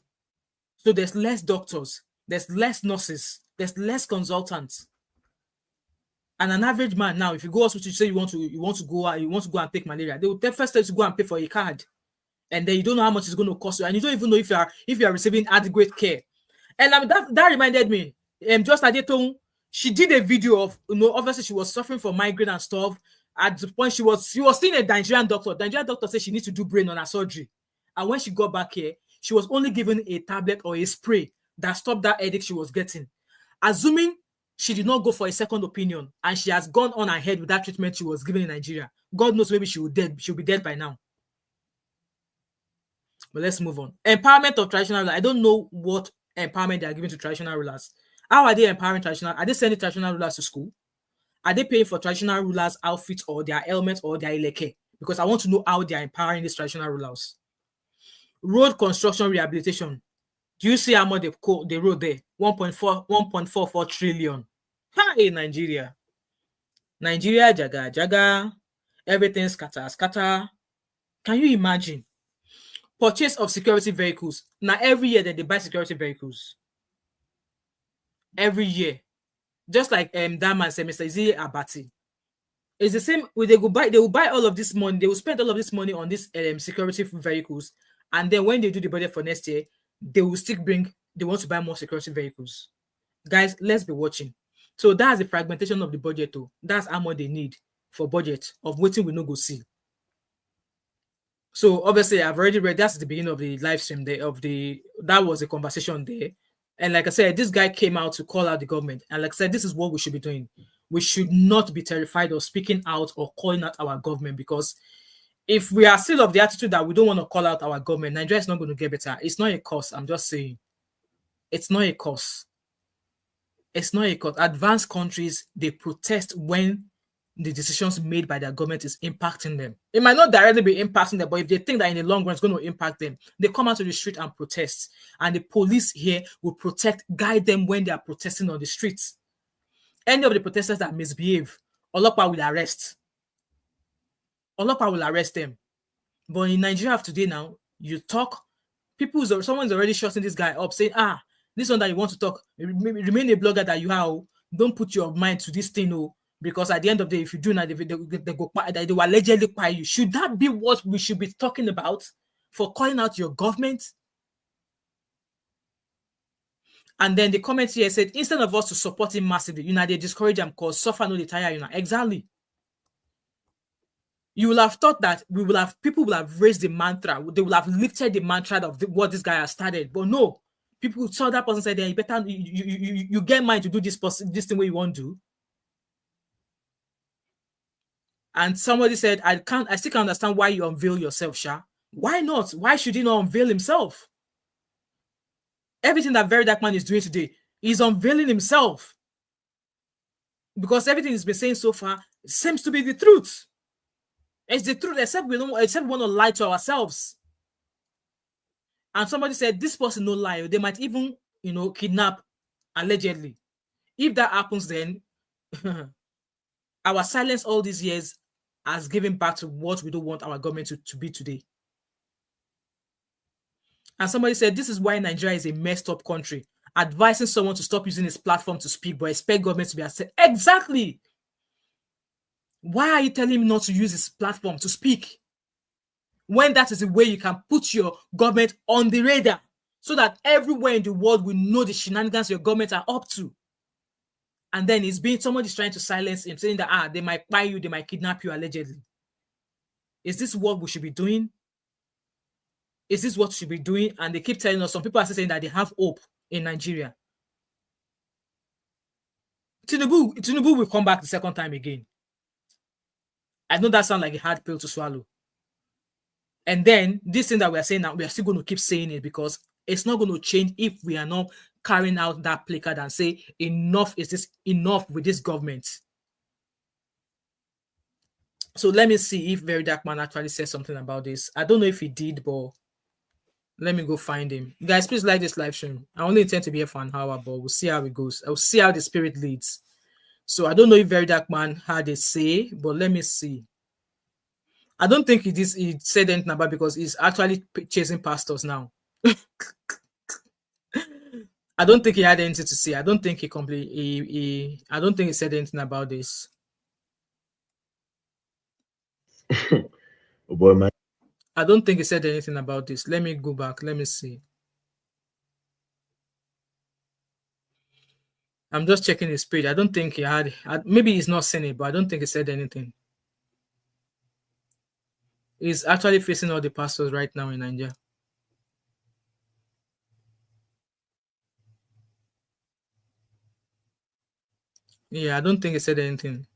So there's less doctors, there's less nurses, there's less consultants. And an average man now, if you go hospital, you say you want to go and take malaria, they will first tell you to go and pay for a card. And then you don't know how much it's going to cost you, and you don't even know if you are receiving adequate care. And that reminded me, just Adetong, she did a video of, obviously she was suffering from migraine and stuff. At the point she was seeing a Nigerian doctor. The Nigerian doctor said she needs to do brain on her surgery. And when she got back here, she was only given a tablet or a spray that stopped that headache she was getting. Assuming she did not go for a second opinion and she has gone on ahead with that treatment she was given in Nigeria, God knows, maybe she'll be dead by now. But let's move on. Empowerment of traditional rulers. I don't know what empowerment they are giving to traditional rulers. How are they empowering traditional? Are they sending traditional rulers to school? Are they paying for traditional rulers' outfits or their helmets or their ileke? Because I want to know how they are empowering these traditional rulers. Road construction rehabilitation. Do you see how much they wrote there? 1.44 trillion. Hi, Nigeria. Nigeria, jaga. Everything scatter. Can you imagine? Purchase of security vehicles. Now, every year that they buy security vehicles. Every year. Just like that man said, Mr. Izzy Abati. It's the same. They will buy all of this money. They will spend all of this money on these security vehicles. And then when they do the budget for next year, they will they want to buy more security vehicles. Guys, let's be watching. So that's the fragmentation of the budget too. That's how much they need for budget of waiting we no go see. So obviously I've already read, that's the beginning of the live stream there that was a conversation there. And like I said, this guy came out to call out the government. And like I said, this is what we should be doing. We should not be terrified of speaking out or calling out our government, because if we are still of the attitude that we don't want to call out our government, Nigeria is not going to get better. It's not a cause. I'm just saying. It's not a cause. It's not a cause. Advanced countries, they protest when the decisions made by their government is impacting them. It might not directly be impacting them, but if they think that in the long run it's going to impact them, they come out to the street and protest. And the police here will protect, guide them when they are protesting on the streets. Any of the protesters that misbehave, Olopa will arrest. Olopa will arrest them. But in Nigeria of today now, you talk, someone's already shutting this guy up, saying, this one that you want to talk, remain a blogger that you are. Don't put your mind to this thing, because at the end of the day, if you do not, they will allegedly buy you. Should that be what we should be talking about for calling out your government? And then the comment here said, instead of us to support him massively, they discourage him because suffer no retire. Exactly. You will have thought that people will have raised the mantra, they will have lifted the mantra of what this guy has started, but no. People saw that person said, "You better you get mine to do this thing where you want to." And somebody said, "I still can't understand why you unveil yourself, Sha. Why not? Why should he not unveil himself? Everything that Very Dark Man is doing today is unveiling himself, because everything he's been saying so far seems to be the truth. It's the truth, except we want to lie to ourselves." And somebody said, this person no lie. They might even, kidnap, allegedly. If that happens, then our silence all these years has given back to what we don't want our government to be today. And somebody said, this is why Nigeria is a messed up country. Advising someone to stop using his platform to speak, but expect government to be accepted. Exactly. Why are you telling him not to use his platform to speak, when that is the way you can put your government on the radar, so that everywhere in the world will know the shenanigans your government are up to? And then somebody's trying to silence him, saying that they might buy you, they might kidnap you, allegedly. Is this what we should be doing? Is this what we should be doing? And they keep telling us, some people are saying that they have hope in Nigeria. Tinubu will come back the second time again. I know that sounds like a hard pill to swallow. And then this thing that we are saying now, we are still going to keep saying it, because it's not going to change if we are not carrying out that placard and say, enough with this government. So let me see if Very Dark Man actually said something about this. I don't know if he did, but let me go find him. Guys, please like this live stream. I only intend to be here for an hour, but we'll see how it goes. I'll see how the spirit leads. So I don't know if Very Dark Man had a say, but let me see. I don't think he said anything about, because he's actually chasing pastors now. I don't think he had anything to say. I don't think I don't think he said anything about this. Oh boy, man. I don't think he said anything about this. Let me go back. Let me see. I'm just checking his page. I don't think he had. Maybe he's not saying it, but I don't think he said anything. He's actually facing all the pastors right now in Nigeria. Yeah, I don't think he said anything.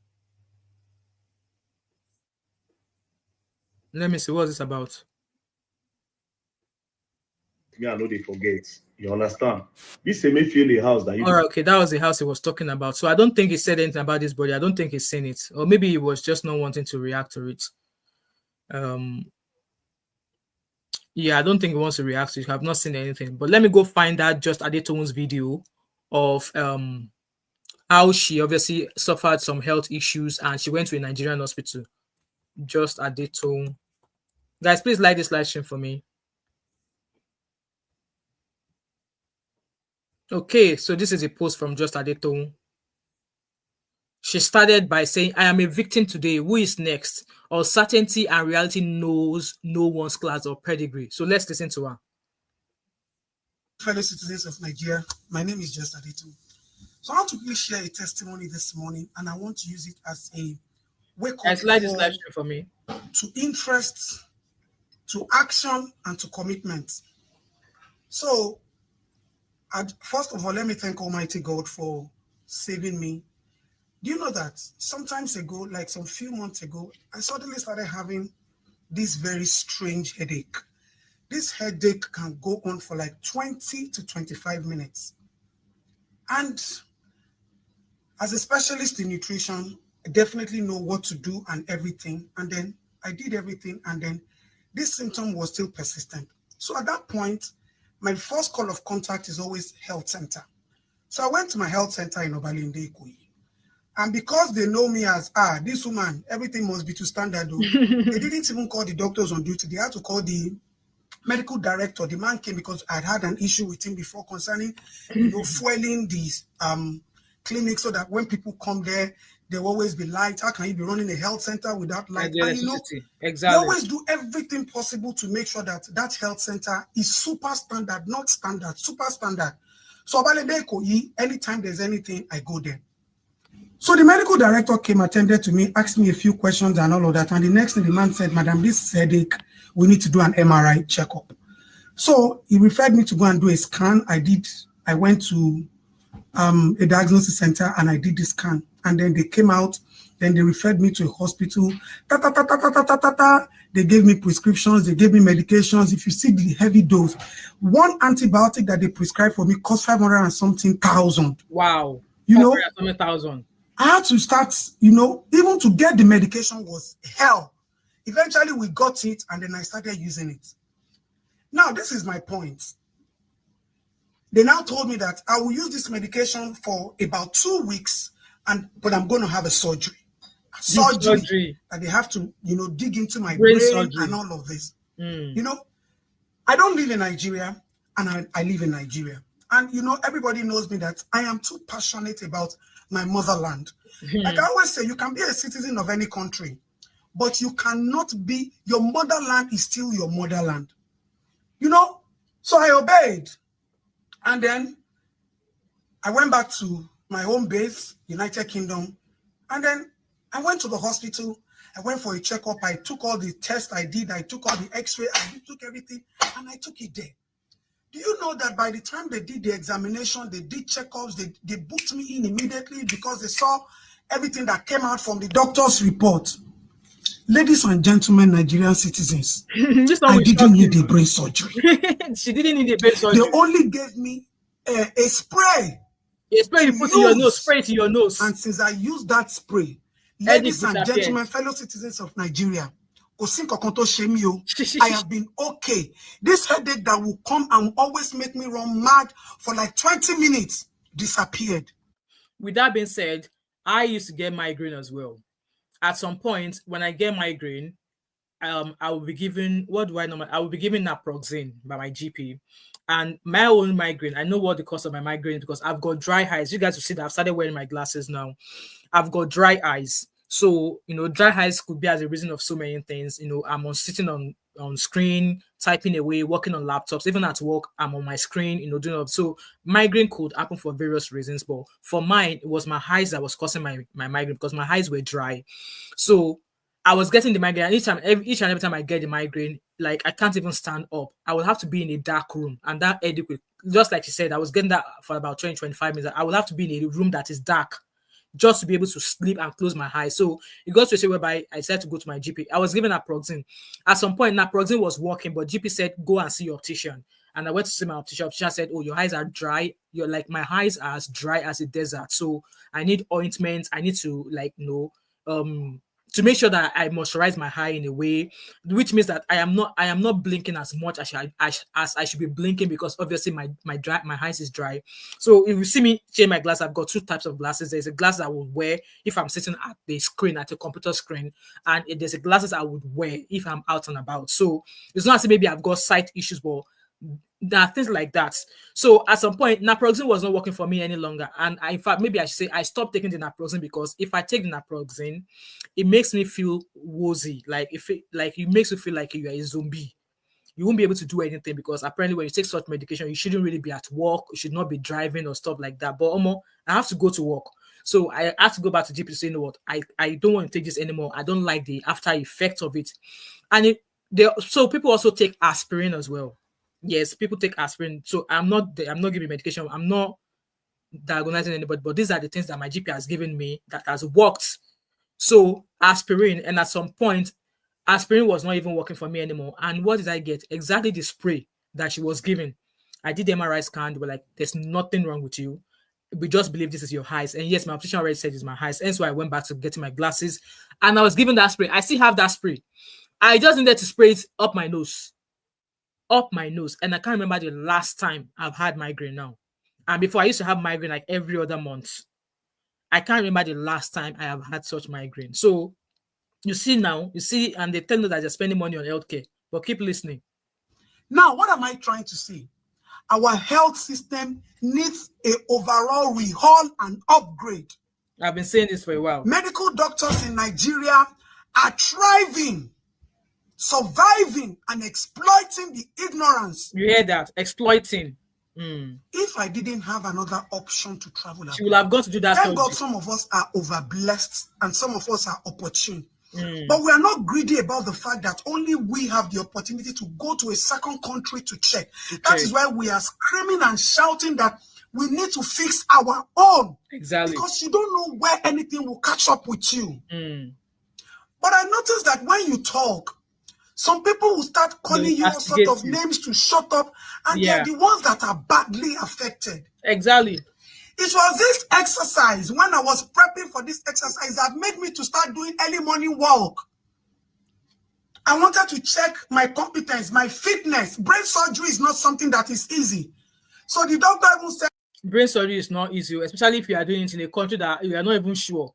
Let me see. What's this about? Yeah, I know they forget. You understand? This may feel a house that you. All right, okay, that was the house he was talking about. So I don't think he said anything about this body. I don't think he's seen it, or maybe he was just not wanting to react to it. Yeah, I don't think he wants to react to it. I've not seen anything. But let me go find that Just Adetone's video of how she obviously suffered some health issues and she went to a Nigerian hospital. Just Adetone. Guys, please like this live stream for me. Okay, so this is a post from Just Adetone. She started by saying, I am a victim today. Who is next? Uncertainty and reality knows no one's class or pedigree. So let's listen to her. Fellow citizens of Nigeria, my name is Just Adetone. So I want to please share a testimony this morning, and I want to use it as a wake-up call this live stream for me. To interest, to action, and to commitment. So, first of all, let me thank Almighty God for saving me. Do you know that sometimes ago, like some few months ago, I suddenly started having this very strange headache. This headache can go on for like 20 to 25 minutes. And as a specialist in nutrition, definitely know what to do and everything. And then I did everything, and then this symptom was still persistent. So at that point, my first call of contact is always health center. So I went to my health center in Obalende, Ikoyi. And because they know me as, this woman, everything must be to standard. They didn't even call the doctors on duty. They had to call the medical director. The man came because I'd had an issue with him before concerning, fueling these clinics, so that when people come there, there will always be light. How can you be running a health center without light? And exactly. They always do everything possible to make sure that that health center is super standard, not standard, super standard. So anytime there's anything, I go there. So the medical director came, attended to me, asked me a few questions and all of that. And the next thing the man said, "Madam, this headache, we need to do an MRI checkup." So he referred me to go and do a scan. I went to a diagnosis center and I did the scan. And then they came out, then they referred me to a hospital. They gave me prescriptions, they gave me medications. If you see the heavy dose, one antibiotic that they prescribed for me cost 500 and something thousand. Wow. 500,000. I had to start, even to get the medication was hell. Eventually we got it, and then I started using it. Now, this is my point. They now told me that I will use this medication for about 2 weeks, but I'm going to have a surgery. Surgery that they have to, dig into my brain and all of this. I don't live in Nigeria, and I live in Nigeria. And, everybody knows me that I am too passionate about my motherland. Like I always say, you can be a citizen of any country, but you cannot be, your motherland is still your motherland. So I obeyed. And then I went back to my home base, United Kingdom. And then I went to the hospital. I went for a checkup. I took all the tests I did. I took all the x-ray. I took everything, and I took it there. Do you know that by the time they did the examination, they did checkups, they booked me in immediately because they saw everything that came out from the doctor's report. Ladies and gentlemen, Nigerian citizens, I didn't need a brain surgery. She didn't need a brain surgery. They only gave me a spray. A spray you put in your nose, spray it in your nose. And since I used that spray, ladies and gentlemen, fellow citizens of Nigeria, I have been okay. This headache that will come and always make me run mad for like 20 minutes disappeared. With that being said, I used to get migraine as well. At some point, when I get migraine, I will be given, what do I know? I will be given naproxen by my GP. And my own migraine, I know what the cause of my migraine is because I've got dry eyes. You guys will see that I've started wearing my glasses now. I've got dry eyes. So, dry eyes could be as a reason of so many things. I'm sitting on screen, typing away, working on laptops. Even at work, I'm on my screen, doing it. So migraine could happen for various reasons. But for mine, it was my eyes that was causing my migraine because my eyes were dry. So I was getting the migraine. And each and every time I get the migraine, like I can't even stand up. I would have to be in a dark room. And that headache, just like you said, I was getting that for about 20-25 minutes. I would have to be in a room that is dark just to be able to sleep and close my eyes. So it got to a stage whereby I decided to go to my GP. I was given naproxen. At some point, naproxen was working, but GP said, go and see your optician. And I went to see my optician. Optician said, oh, your eyes are dry. You're like, my eyes are as dry as a desert. So I need ointment. I need to to make sure that I moisturize my eye in a way, which means that I am not blinking as much as I should be blinking because obviously my eyes is dry. So if you see me change my glass, I've got two types of glasses. There's a glass I will wear if I'm sitting at the screen, at a computer screen, and there's a glasses I would wear if I'm out and about. So it's not as if maybe I've got sight issues, but there are things like that. So at some point, naproxen was not working for me any longer. And in fact, maybe I should say I stopped taking the naproxen because if I take the naproxen, it makes me feel woozy. It makes you feel like you're a zombie. You won't be able to do anything because apparently when you take such medication, you shouldn't really be at work. You should not be driving or stuff like that. But I have to go to work. So I have to go back to GP to say, you know what, I don't want to take this anymore. I don't like the after effect of it. And so people also take aspirin as well. Yes, people take aspirin. So I'm not giving medication. I'm not diagnosing anybody, but these are the things that my GP has given me that has worked. So aspirin, and at some point, aspirin was not even working for me anymore. And what did I get? Exactly the spray that she was giving. I did the MRI scan. They were like, there's nothing wrong with you. we just believe this is your highs. And yes, my optician already said it's my highs. And so I went back to getting my glasses and I was given that spray. I still have that spray. I just needed to spray it up my nose. And I can't remember the last time I've had migraine now. And before I used to have migraine like every other month. I can't remember the last time I have had such migraine. So you see now, and they tell you that they're spending money on healthcare, but keep listening. Now, what am I trying to say? Our health system needs an overall overhaul and upgrade. I've been saying this for a while. Medical doctors in Nigeria are thriving, surviving, and exploiting the ignorance. You hear that? Exploiting. If I didn't have another option to travel, she would have gone to do that. Thank God some of us are overblessed and some of us are opportune. But we are not greedy about the fact that only we have the opportunity to go to a second country to check. Okay. That is why we are screaming and shouting that we need to fix our own. Exactly. Because you don't know where anything will catch up with you. But I noticed that when you talk, some people will start calling you all sort of names to shut up, and they are the ones that are badly affected. Exactly. It was this exercise, when I was prepping for this exercise, that made me to start doing early morning walk. I wanted to check my competence, my fitness. Brain surgery is not something that is easy. So the doctor even said, brain surgery is not easy, especially if you are doing it in a country that you are not even sure.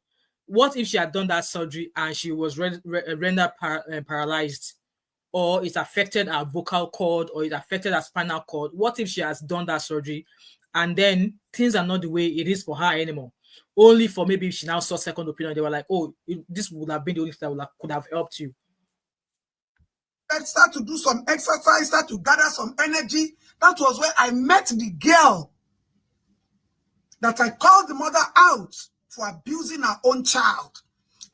What if she had done that surgery and she was rendered paralyzed? Or it affected her vocal cord, or it affected her spinal cord? What if she has done that surgery and then things are not the way it is for her anymore? Only for maybe she now saw second opinion. They were like, oh, this would have been the only thing that could have helped you. Let's start to do some exercise, start to gather some energy. That was where I met the girl that I called the mother out for abusing her own child.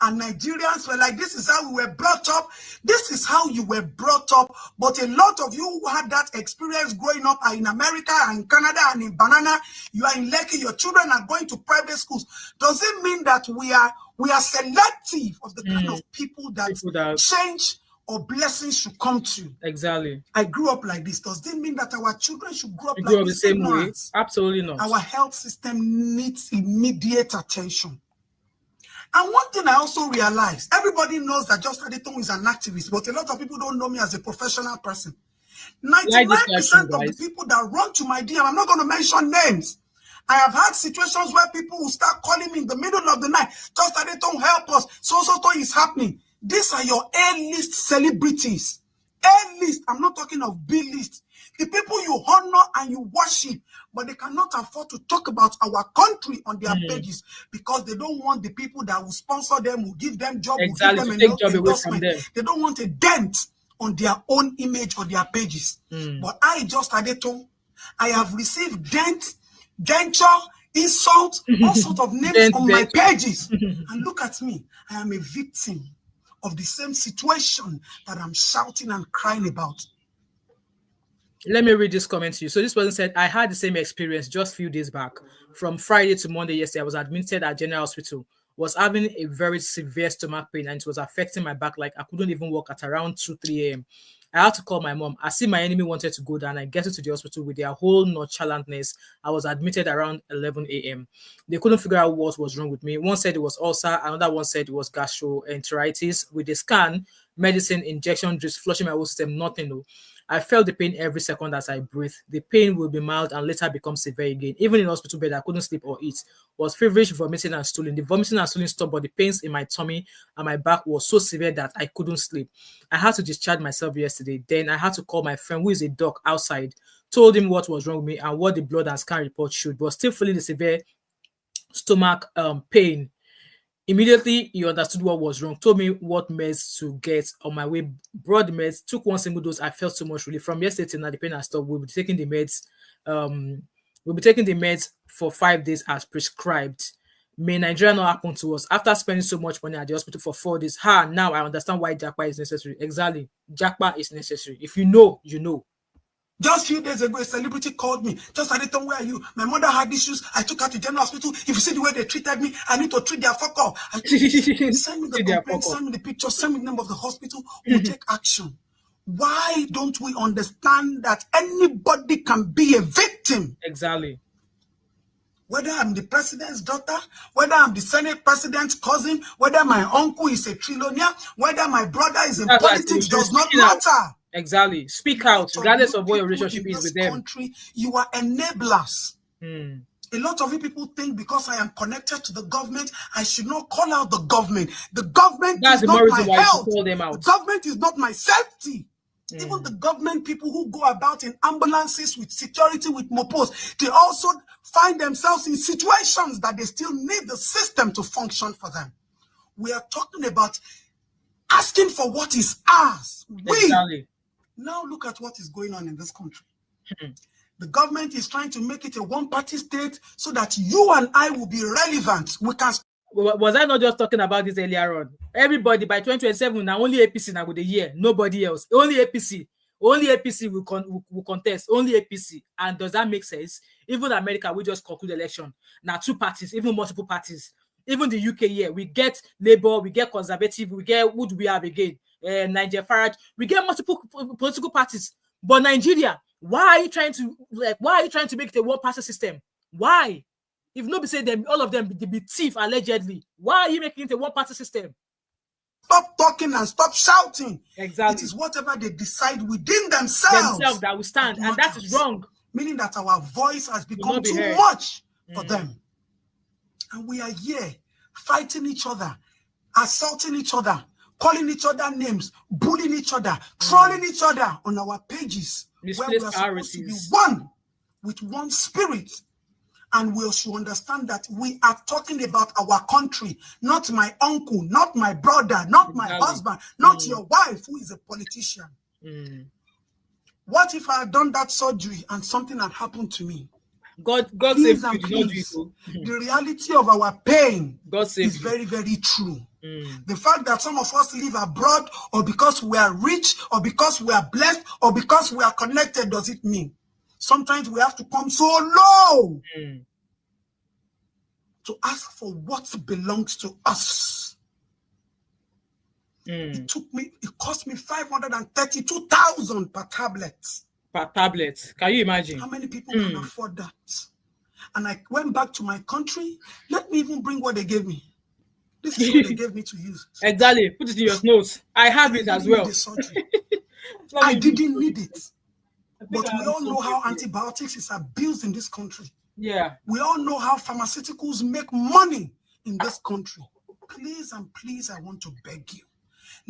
And Nigerians were like, this is how we were brought up. This is how you were brought up. But a lot of you who had that experience growing up are in America and in Canada and in Banana. You are in Lekki. Your children are going to private schools. Does it mean that we are selective of the kind of people that change or blessings should come to? Exactly. I grew up like this. Does it mean that our children should grow up like the same way? Absolutely not. Our health system needs immediate attention. And one thing I also realized, everybody knows that Just Adetong is an activist, but a lot of people don't know me as a professional person. 99% of the people that run to my DM, I'm not going to mention names. I have had situations where people will start calling me in the middle of the night. Just Adetong, help us. So is happening. These are your A-list celebrities. A-list. I'm not talking of B-list. The people you honor and you worship, but they cannot afford to talk about our country on their pages because they don't want the people that will sponsor them, will give them job, will give them an endorsement. They don't want a dent on their own image or their pages. But I, Just Adetong, I have received dent, denture, insult, all sorts of names on my pages. And look at me. I am a victim of the same situation that I'm shouting and crying about. Let me read this comment to you. So this person said, I had the same experience just a few days back. From Friday to Monday yesterday, I was admitted at General Hospital. Was having a very severe stomach pain and it was affecting my back. Like I couldn't even walk at around 2-3 a.m. I had to call my mom. I see my enemy wanted to go down. I get to the hospital with their whole nonchalantness. I was admitted around 11 a.m. They couldn't figure out what was wrong with me. One said it was ulcer. Another one said it was gastroenteritis. With the scan, medicine, injection, just flushing my whole system, nothing though. I felt the pain every second as I breathe. The pain will be mild and later become severe again. Even in hospital bed, I couldn't sleep or eat. Was feverish, vomiting and stooling. The vomiting and stooling stopped, but the pains in my tummy and my back was so severe that I couldn't sleep. I had to discharge myself yesterday. Then I had to call my friend who is a doc outside, told him what was wrong with me and what the blood and scan report showed, but still feeling the severe stomach pain. Immediately, he understood what was wrong, told me what meds to get on my way, brought the meds, took one single dose. I felt so much relief. From yesterday till now, the pain has stopped. We'll be taking the meds. We'll be taking the meds for 5 days as prescribed. May Nigeria not happen to us. After spending so much money at the hospital for 4 days, now I understand why Japa is necessary. Exactly. Japa is necessary. If you know, you know. Just a few days ago, a celebrity called me. Just Adetong, where are you? My mother had issues. I took her to General Hospital. If you see the way they treated me, I need to treat their fuck up. Send me the complaint, send me the picture, send me the name of the hospital. We'll take action. Why don't we understand that anybody can be a victim? Exactly. whether I'm the president's daughter, whether I'm the Senate president's cousin, whether my uncle is a trillionaire, whether my brother is in politics, does not matter. Exactly. Speak out, regardless of what your relationship is with them. Country, you are enablers. A lot of you people think because I am connected to the government, I should not call out the government. The government is not my health. The government is not my safety. Even the government people who go about in ambulances with security, with mopos, they also find themselves in situations that they still need the system to function for them. We are talking about asking for what is ours. Now look at what is going on in this country. The government is trying to make it a one-party state so that you and I will be relevant. We can. Was I not just talking about this earlier on? Everybody by 2027 now only APC now with the year, nobody else. Only APC. Only APC will contest. Only APC. And does that make sense? Even America, we just conclude election. Now 2 parties, even multiple parties. Even the UK here, we get Labour, we get Conservative, we get, who do we have again? Nigeria Farage. We get multiple political parties. But Nigeria, why are you trying to make it a one-party system? Why? If nobody say them, all of them be thief allegedly. Why are you making it a one-party system? Stop talking and stop shouting. Exactly. It is whatever they decide within themselves that will stand, and that is wrong. Meaning that our voice has become too much for them. And we are here fighting each other, assaulting each other, calling each other names, bullying each other, trolling each other on our pages, where we are supposed to be one with one spirit. And we should understand that we are talking about our country, not my uncle, not my brother, not my husband, not your wife who is a politician. What if I had done that surgery and something had happened to me? God save you, please. The reality of our pain is very, very true. The fact that some of us live abroad, or because we are rich, or because we are blessed, or because we are connected, does it mean? Sometimes we have to come so low to ask for what belongs to us. It cost me 532,000 per tablet. Per tablet. Can you imagine? How many people can afford that? And I went back to my country. Let me even bring what they gave me. This is what they gave me to use. Exactly. Put it in your notes. I have it as well. I didn't need it. But we all know how antibiotics is abused in this country. Yeah. We all know how pharmaceuticals make money in this country. Please and please, I want to beg you.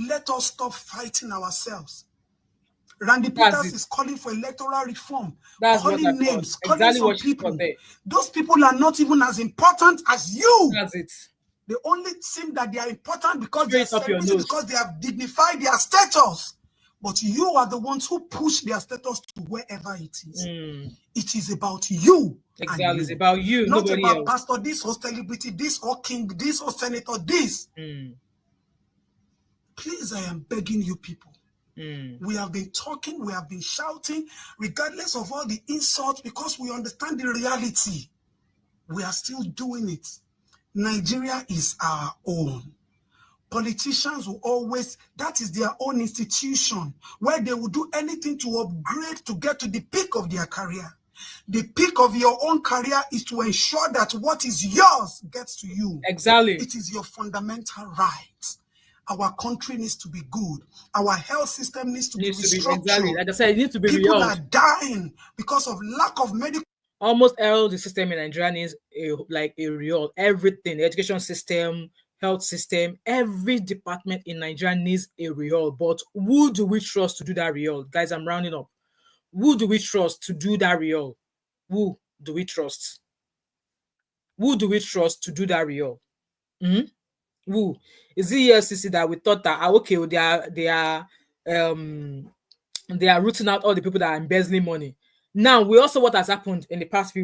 Let us stop fighting ourselves. Randy Peters is calling for electoral reform, calling names, calling some people. Those people are not even as important as you. That's it. They only seem that they are important because they have dignified their status. But you are the ones who push their status to wherever it is. It is about you. Exactly. It's about you. Not nobody about else. pastor this or celebrity this or king this or senator this. Please, I am begging you people. We have been talking, we have been shouting, regardless of all the insults, because we understand the reality. We are still doing it. Nigeria is our own. Politicians will always, that is their own institution, where they will do anything to upgrade to get to the peak of their career. The peak of your own career is to ensure that what is yours gets to you. Exactly. It is your fundamental right. Our country needs to be good. Our health system needs to be restructured. Exactly. Like I said, it needs to be People are dying because of lack of medical. Almost all the system in Nigeria needs a real everything. The education system, health system, every department in Nigeria needs a real. But who do we trust to do that real? Guys, I'm rounding up. Who do we trust to do that real? Who do we trust? Who do we trust to do that real? Who? Is the EFCC that we thought that okay, they are rooting out all the people that are embezzling money? Now we also what has happened in the past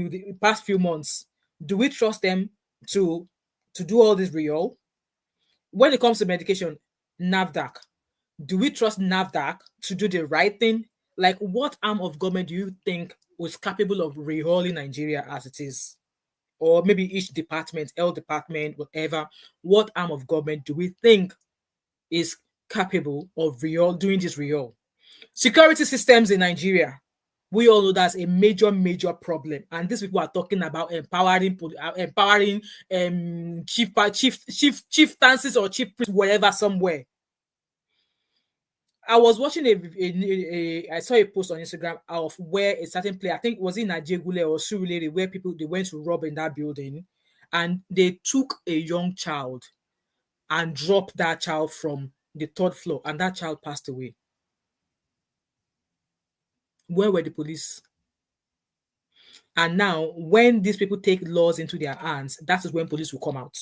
few months. Do we trust them to do all this real? When it comes to medication, NAFDAC, do we trust NAFDAC to do the right thing? Like, what arm of government do you think was capable of rehauling Nigeria as it is? Or maybe each department, health department, whatever, what arm of government do we think is capable of doing this rehaul? Security systems in Nigeria. We all know that's a major problem, and these people are talking about empowering chieftaincies or chief priests, wherever, somewhere. I was watching I saw a post on Instagram of where a certain player, I think was in Nigeria or Surulere, where they went to rob in that building, and they took a young child and dropped that child from the 3rd floor, and that child passed away. Where were the police? And now, when these people take laws into their hands, that is when police will come out.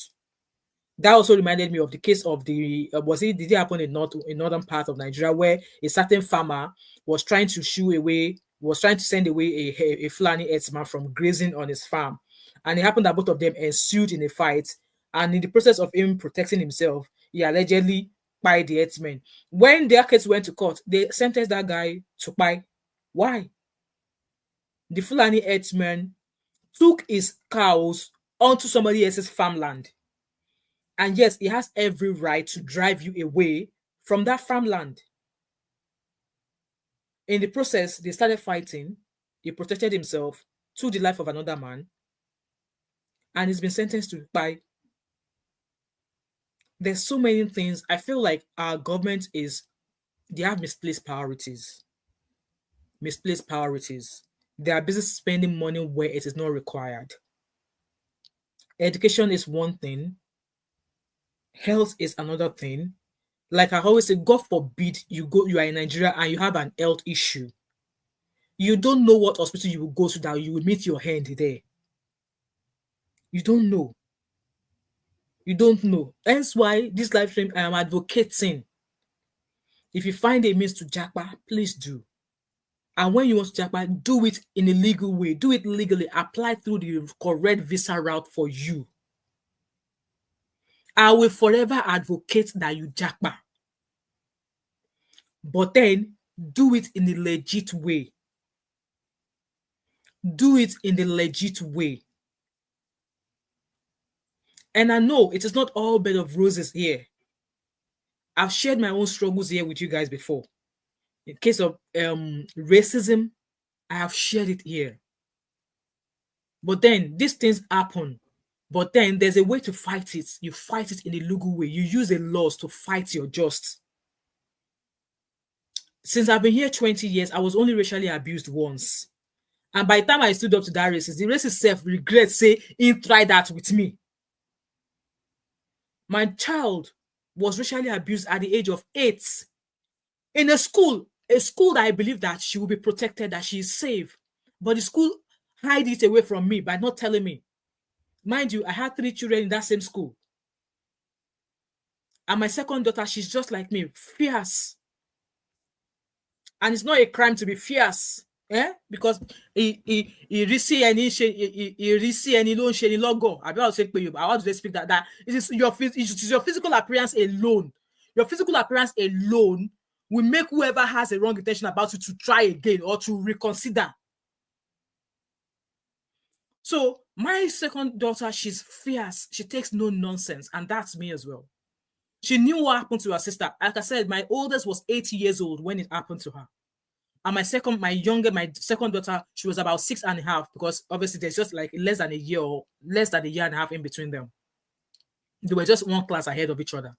That also reminded me of the case of did it happen in northern part of Nigeria, where a certain farmer was trying to send away a Fulani herdsman from grazing on his farm. And it happened that both of them ensued in a fight. And in the process of him protecting himself, he allegedly by the herdsman. When their case went to court, they sentenced that guy to buy. Why? The Fulani herdsman took his cows onto somebody else's farmland. And yes, he has every right to drive you away from that farmland. In the process, they started fighting. He protected himself, took the life of another man, and he's been sentenced to buy. There's so many things. I feel like our government they have misplaced priorities. Misplaced priorities. They are busy spending money where it is not required. Education is one thing. Health is another thing. Like I always say, God forbid you are in Nigeria and you have an health issue. You don't know what hospital you will go to that you will meet your hand there. You don't know. You don't know. That's why this live stream I am advocating. If you find a means to japa, please do. And when you want to japa, do it in a legal way. Do it legally. Apply through the correct visa route for you. I will forever advocate that you japa. But then, do it in a legit way. Do it in the legit way. And I know it is not all bed of roses here. I've shared my own struggles here with you guys before. In case of racism, I have shared it here. But then, these things happen. But then, there's a way to fight it. You fight it in a legal way. You use the laws to fight your just. Since I've been here 20 years, I was only racially abused once. And by the time I stood up to that racist, the racist self regrets say he tried that with me. My child was racially abused at the age of 8 in a school that I believe that she will be protected, that she is safe. But the school hid it away from me by not telling me. Mind you, I had 3 children in that same school. And my second daughter, she's just like me, fierce. And it's not a crime to be fierce. Because he receive any logo. I want to speak that it is your physical appearance alone. Your physical appearance alone will make whoever has a wrong intention about you to try again or to reconsider. So my second daughter, she's fierce. She takes no nonsense, and that's me as well. She knew what happened to her sister. Like I said, my oldest was 80 years old when it happened to her. And my second daughter, she was about 6.5, because obviously there's just like less than a year and a half in between them. They were just one class ahead of each other.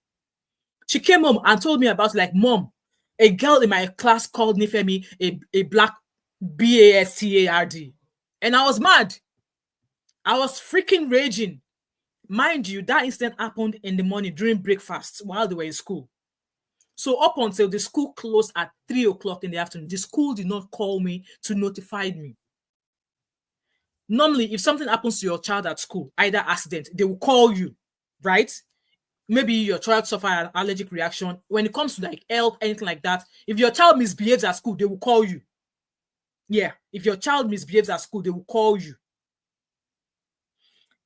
She came home and told me about, like, Mom, a girl in my class called Nifemi a black bastard. And I was mad. I was freaking raging. Mind you, that incident happened in the morning during breakfast while they were in school. So up until the school closed at 3 o'clock in the afternoon, the school did not call me to notify me. Normally, if something happens to your child at school, either accident, they will call you, right? Maybe your child suffered an allergic reaction. When it comes to like health, anything like that, if your child misbehaves at school, they will call you. Yeah, if your child misbehaves at school, they will call you.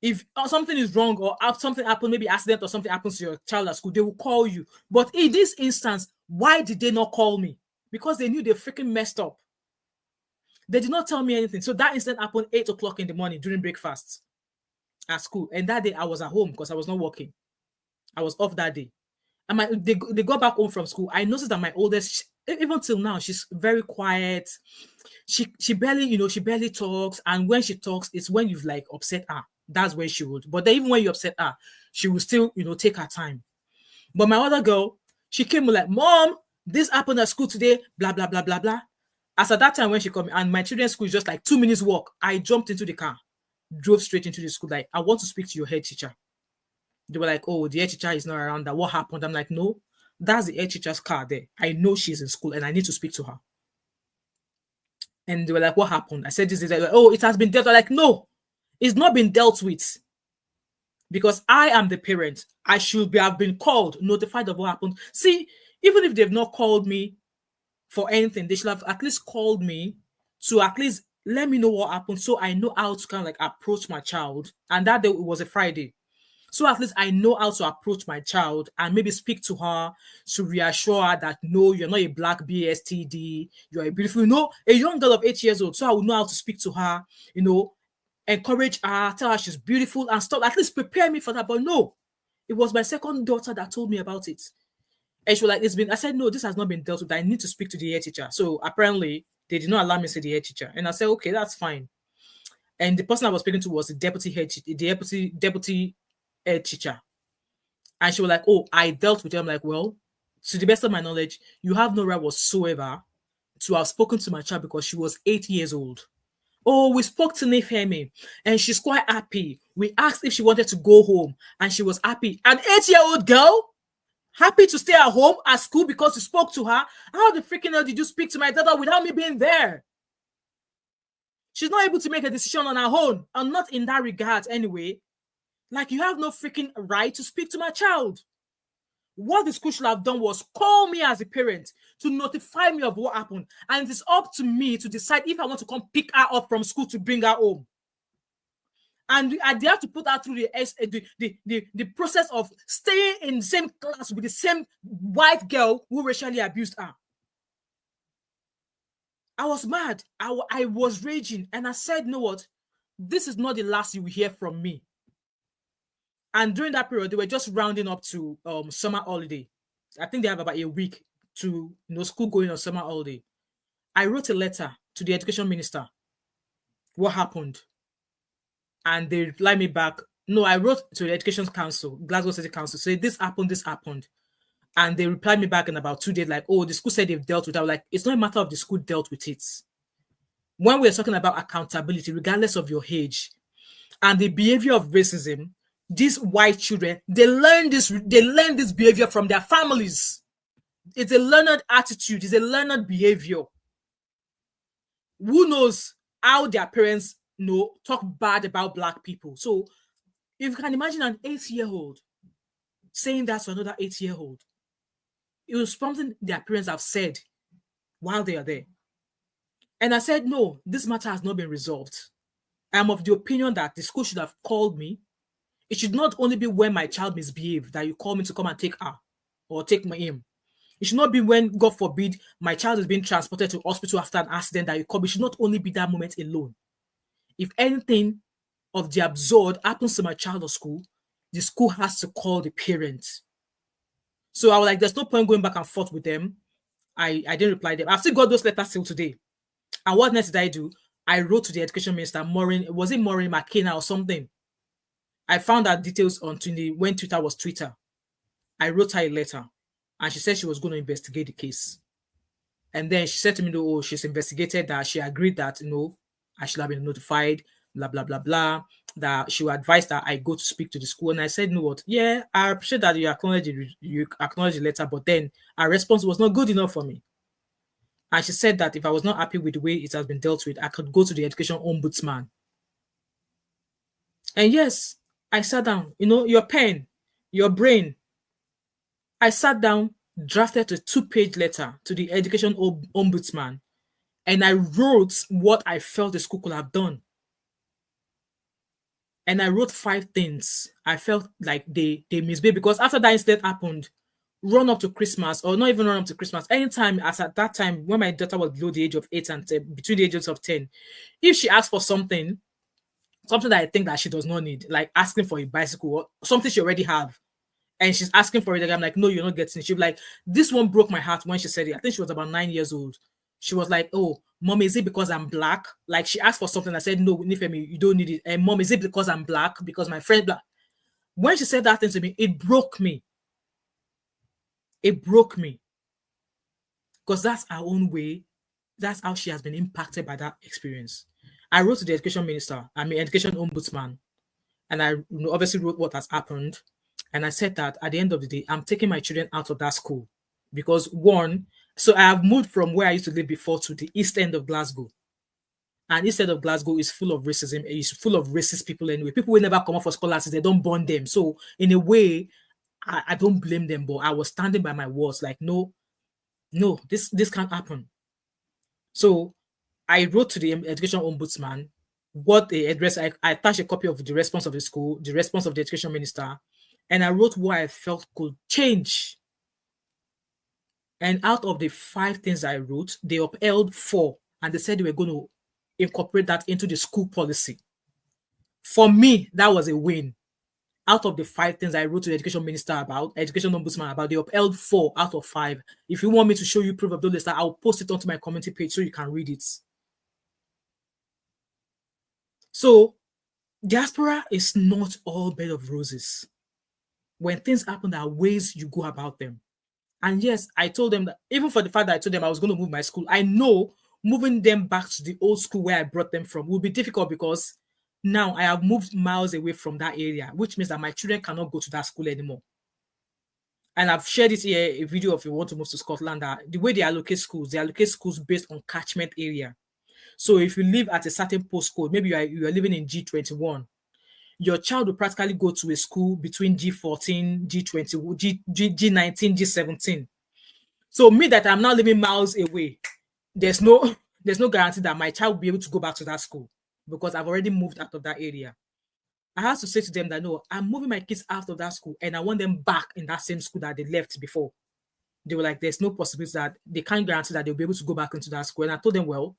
If something is wrong or something happened, maybe accident or something happens to your child at school, they will call you. But in this instance, why did they not call me? Because they knew they freaking messed up. They did not tell me anything. So that incident happened 8 o'clock in the morning during breakfast at school. And that day I was at home because I was not working. I was off that day. And they got back home from school. I noticed that my oldest even till now, she's very quiet. She barely, she barely talks. And when she talks, it's when you've like upset her. That's when she would. But then even when you upset her, she will still, take her time. But my other girl, she came like, Mom, this happened at school today, blah, blah, blah, blah, blah. As at that time when she came, and my children's school is just like 2 minutes walk, I jumped into the car, drove straight into the school, like, I want to speak to your head teacher. They were like, oh, the head teacher is not around. That what happened? I'm like, no, that's the head teacher's car there. I know she's in school and I need to speak to her. And they were like, what happened? I said, this is like, oh, it has been dealt with. Like, no, it's not been dealt with. Because I am the parent. I should have been called, notified of what happened. See, even if they've not called me for anything, they should have at least called me to at least let me know what happened so I know how to kind of like approach my child. And that day it was a Friday. So at least I know how to approach my child and maybe speak to her to reassure her that, no, you're not a black BSTD, you're a beautiful, a young girl of 8 years old. So I will know how to speak to her, encourage her, tell her she's beautiful and stuff, at least prepare me for that. But no, it was my second daughter that told me about it. And she was like, I said, no, this has not been dealt with. I need to speak to the head teacher. So apparently they did not allow me to see the head teacher. And I said, okay, that's fine. And the person I was speaking to was the deputy head teacher. And she was like, oh, I dealt with it. I'm like, well, to the best of my knowledge, you have no right whatsoever to have spoken to my child because she was 8 years old. Oh, we spoke to Nifemi and she's quite happy. We asked if she wanted to go home and she was happy. An 8-year-old girl happy to stay at home at school because you spoke to her. How the freaking hell did you speak to my daughter without me being there? She's not able to make a decision on her own, and not in that regard anyway. Like, you have no freaking right to speak to my child. What the school should have done was call me as a parent to notify me of what happened. And it is up to me to decide if I want to come pick her up from school to bring her home. And they have to put her through the process of staying in the same class with the same white girl who racially abused her. I was mad. I was raging. And I said, you know what? This is not the last you will hear from me. And during that period, they were just rounding up to summer holiday. I think they have about a week to school going on summer holiday. I wrote a letter to the education minister. What happened? And they replied me back. No, I wrote to the Education Council, Glasgow City Council, say this happened. And they replied me back in about 2 days, like, oh, the school said they've dealt with it. I was like, it's not a matter of the school dealt with it. When we're talking about accountability, regardless of your age, and the behavior of racism, these white children, they learn this behavior from their families. It's a learned attitude, it's a learned behavior. Who knows how their parents talk bad about black people? So if you can imagine an 8-year-old saying that to another 8-year-old, it was something their parents have said while they are there. And I said, no, this matter has not been resolved. I'm of the opinion that the school should have called me. It should not only be when my child misbehaved that you call me to come and take her or take him. It should not be when, God forbid, my child is being transported to hospital after an accident that you call me. It should not only be that moment alone. If anything of the absurd happens to my child or school, the school has to call the parents. So I was like, there's no point going back and forth with them. I didn't reply them. I've still got those letters till today. And what next did I do? I wrote to the education minister, Maureen McKenna or something. I found out details on when Twitter was Twitter. I wrote her a letter and she said she was going to investigate the case. And then she said to me, oh, she's investigated that. She agreed that, I should have been notified, blah, blah, blah, blah, that she would advise that I go to speak to the school. And I said, you know what? Yeah, I appreciate that you acknowledge the letter, but then our response was not good enough for me. And she said that if I was not happy with the way it has been dealt with, I could go to the education ombudsman. And yes, I sat down, your pen, your brain. I sat down, drafted a 2-page letter to the education ombudsman, and I wrote what I felt the school could have done. And I wrote 5 things I felt like they misbehaved, because after that incident happened, run up to Christmas, or not even run up to Christmas, anytime as at that time when my daughter was below the age of 8 and 10, between the ages of 10, if she asked for something that I think that she does not need, like asking for a bicycle or something she already have, And she's asking for it. I'm like, no, you're not getting it. She's like, this one broke my heart when she said it. I think she was about 9 years old. She was like, oh, Mom, is it because I'm black? Like, she asked for something. I said, no, Nifemi, you don't need it. And Mom, is it because I'm black? Because my friend black. When she said that thing to me, it broke me. It broke me. Because that's our own way. That's how she has been impacted by that experience. I wrote to the education minister, education ombudsman, and I obviously wrote what has happened. And I said that at the end of the day, I'm taking my children out of that school because so I have moved from where I used to live before to the east end of Glasgow. And east end of Glasgow is full of racism. It's full of racist people anyway. People will never come up for scholarships. They don't bond them. So in a way, I don't blame them, but I was standing by my words like, no, this can't happen. So I wrote to the education ombudsman what the address. I attached a copy of the response of the school, the response of the education minister, and I wrote what I felt could change. And out of the 5 things I wrote, they upheld 4, and they said they were going to incorporate that into the school policy. For me, that was a win. Out of the 5 things I wrote to the education minister about, education ombudsman about, they upheld 4 out of 5. If you want me to show you proof of those lists, I'll post it onto my community page so you can read it. So, diaspora is not all bed of roses. When things happen, there are ways you go about them. And yes, I told them that even for the fact that I told them I was going to move my school, I know moving them back to the old school where I brought them from will be difficult because now I have moved miles away from that area, which means that my children cannot go to that school anymore. And I've shared it here, a video if you want to move to Scotland, that the way they allocate schools based on catchment area. So if you live at a certain postcode, maybe you are living in G21, your child will practically go to a school between G14, G20, G19, G17. So me that I'm now living miles away, there's no guarantee that my child will be able to go back to that school because I've already moved out of that area. I have to say to them that no, I'm moving my kids out of that school and I want them back in that same school that they left before. They were like, there's no possibility that they can't guarantee that they'll be able to go back into that school. And I told them, well,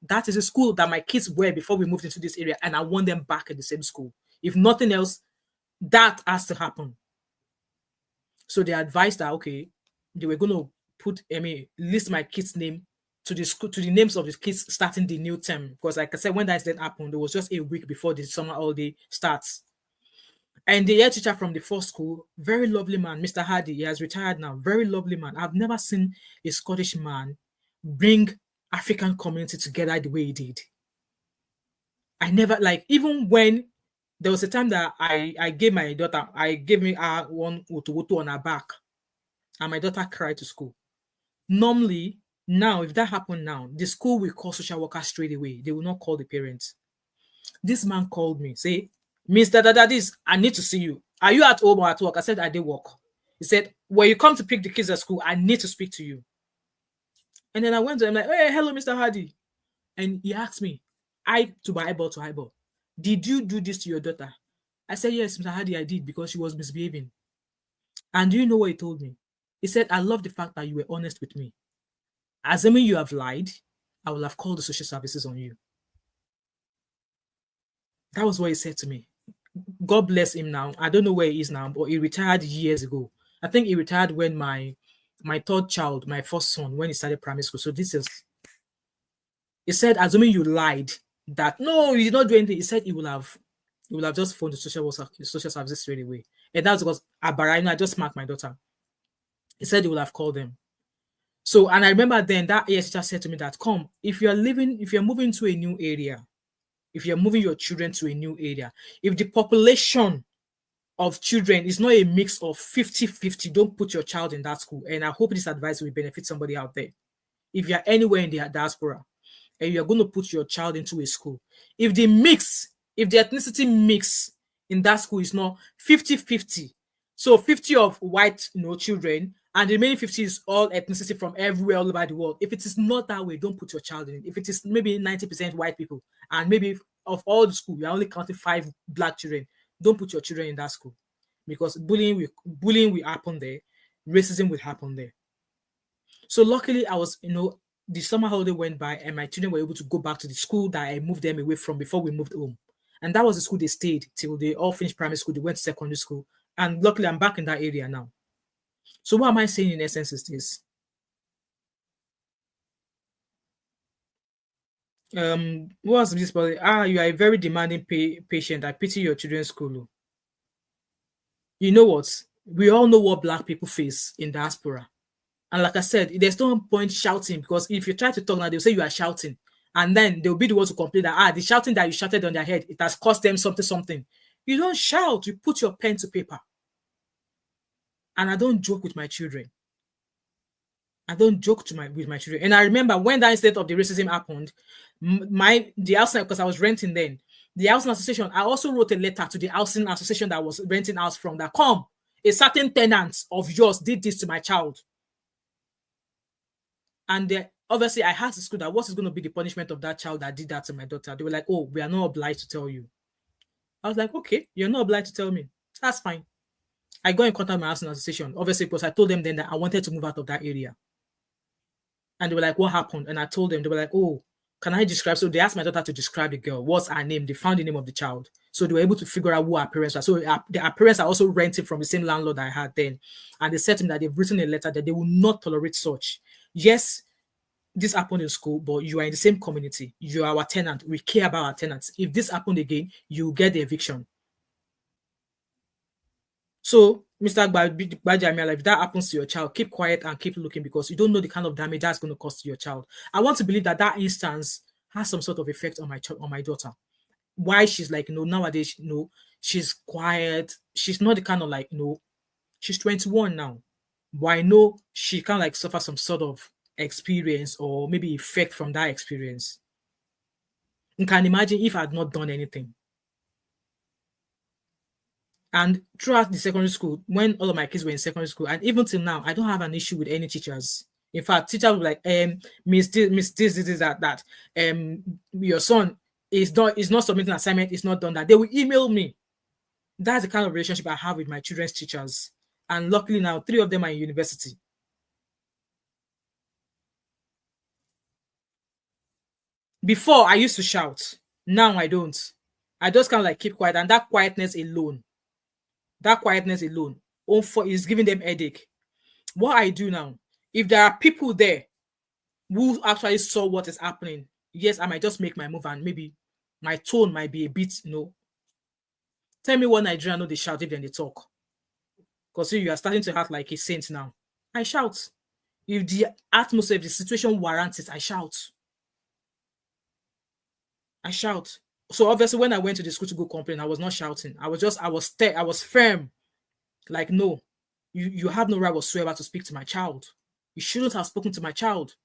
that is a school that my kids were before we moved into this area and I want them back in the same school. If nothing else, that has to happen. So they advised that, okay, they were going to list my kids' name to the school, to the names of the kids starting the new term. Because like I said, when that incident happened, there was just a week before the summer holiday starts. And the head teacher from the first school, very lovely man, Mr. Hardy, he has retired now, very lovely man. I've never seen a Scottish man bring African community together the way he did. I never, like, even when there was a time that I gave my daughter, one wutu on her back, and my daughter cried to school. Normally, now, if that happened now, the school will call social workers straight away. They will not call the parents. This man called me, say, Mr. Dadadis, I need to see you. Are you at home or at work? I said, I did work. He said, when you come to pick the kids at school, I need to speak to you. And then I went to him like, hey, hello, Mr. Hardy. And he asked me, eyeball to eyeball, did you do this to your daughter? I said, yes, Mr. Hardy, I did because she was misbehaving. And do you know what he told me? He said, I love the fact that you were honest with me. Assuming you have lied, I will have called the social services on you. That was what he said to me. God bless him now. I don't know where he is now, but he retired years ago. I think he retired when my third child, my first son, when he started primary school. So this is, he said, assuming you lied, that no, you did not do anything. He said he will have just phoned the social services straight away. And that's because I just marked my daughter. He said he will have called them. So, and I remember then that AS teacher said to me that, come, if you're moving to a new area, if you're moving your children to a new area, if the population of children is not a mix of 50-50, don't put your child in that school. And I hope this advice will benefit somebody out there. If you're anywhere in the diaspora and you're going to put your child into a school, if the ethnicity mix in that school is not 50-50, so 50 of white children, and the remaining 50 is all ethnicity from everywhere all over the world. If it is not that way, don't put your child in it. If it is maybe 90% white people, and maybe of all the school, you're only counting 5 black children, don't put your children in that school. Because bullying will happen there, racism will happen there. So luckily, I was, the summer holiday went by and my children were able to go back to the school that I moved them away from before we moved home. And that was the school they stayed till they all finished primary school. They went to secondary school. And luckily, I'm back in that area now. So what am I saying in essence is this? What's this? You are a very demanding patient. I pity your children's school. You know what? We all know what Black people face in diaspora. And like I said, there's no point shouting, because if you try to talk now, they'll say you are shouting. And then they'll be the ones to complain that, the shouting that you shouted on their head, it has cost them something. You don't shout, you put your pen to paper. And I don't joke with my children. I don't joke with my children. And I remember when that incident of the racism happened, the housing, because I was renting then, the housing association, I also wrote a letter to the housing association that I was renting house from, that come, a certain tenant of yours did this to my child. And obviously, I asked the school that what is going to be the punishment of that child that did that to my daughter. They were like, oh, we are not obliged to tell you. I was like, okay, you're not obliged to tell me. That's fine. I got in contact with my housing association, obviously, because I told them then that I wanted to move out of that area. And they were like, what happened? And I told them, they were like, oh, can I describe? So they asked my daughter to describe the girl. What's her name? They found the name of the child. So they were able to figure out who her parents were. So their parents are also renting from the same landlord I had then. And they said to me that they've written a letter that they will not tolerate such. Yes, this happened in school, but you are in the same community. You are our tenant. We care about our tenants. If this happened again, you get the eviction. So, Mr. Gbajamila, if that happens to your child, keep quiet and keep looking, because you don't know the kind of damage that's going to cause to your child. I want to believe that that instance has some sort of effect on my daughter. Why she's like, nowadays, she's quiet. She's not the kind of like, she's 21 now. But I know she can like suffer some sort of experience or maybe effect from that experience. You can imagine if I had not done anything. And throughout the secondary school, when all of my kids were in secondary school, and even till now, I don't have an issue with any teachers. In fact, teachers were like, Miss this, that. Your son is not submitting assignment, it's not done that. They will email me. That's the kind of relationship I have with my children's teachers. And luckily now, 3 of them are in university. Before, I used to shout. Now I don't. I just kind of like keep quiet. And that quietness alone is giving them headache. What I do now, if there are people there who actually saw what is happening, yes, I might just make my move, and maybe my tone might be a bit, Tell me what Nigerian know they shout if then they talk. Because you are starting to act like a saint now. I shout. If the atmosphere, if the situation warrants it, I shout. So obviously, when I went to the school to go complain, I was not shouting. I was firm. Like, no, you have no right whatsoever to speak to my child. You shouldn't have spoken to my child.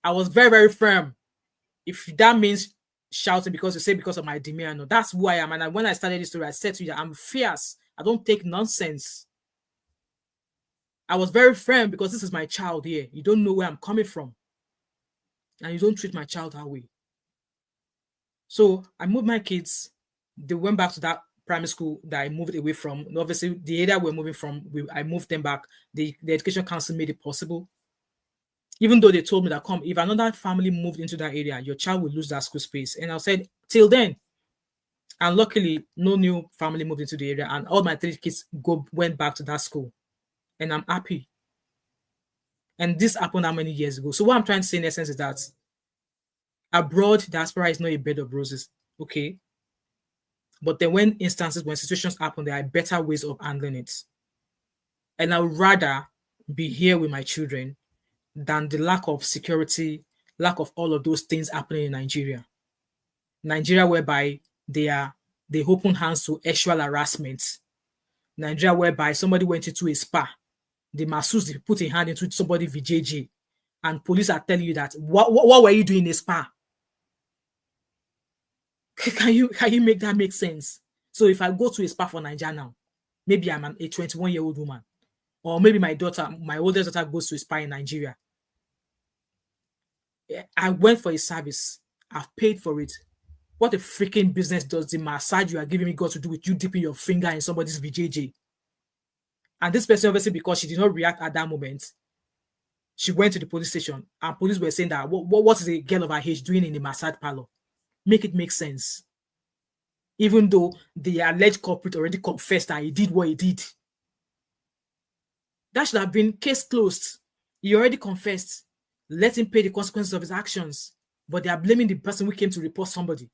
I was very, very firm. If that means shouting because you say because of my demeanor, no, that's who I am. And when I started this story, I said to you that I'm fierce. I don't take nonsense. I was very firm because this is my child here. You don't know where I'm coming from. And you don't treat my child that way. So I moved my kids. They went back to that primary school that I moved away from. And obviously, the area we're moving from, I moved them back. The Education Council made it possible. Even though they told me that, if another family moved into that area, your child will lose that school space. And I said, till then. And luckily, no new family moved into the area. And all my 3 kids went back to that school. And I'm happy. And this happened how many years ago? So what I'm trying to say in essence is that abroad, diaspora is not a bed of roses, okay? But then when situations happen, there are better ways of handling it. And I would rather be here with my children than the lack of security, lack of all of those things happening in Nigeria. Nigeria, whereby they open hands to sexual harassment. Nigeria, whereby somebody went into a spa, the masseuse put a hand into somebody VJJ, and police are telling you that what were you doing in a spa? Can you make that make sense? So if I go to a spa for Nigeria now, maybe I'm a 21-year-old woman, or maybe my oldest daughter goes to a spa in Nigeria. I went for a service. I've paid for it. What a freaking business does the massage you are giving me got to do with you dipping your finger in somebody's VJJ? And this person, obviously, because she did not react at that moment, she went to the police station, and police were saying that what is a girl of her age doing in the massage parlor? Make it make sense. even though the alleged culprit already confessed that he did what he did. That should have been case closed. He already confessed. Let him pay the consequences of his actions. But they are blaming the person who came to report somebody.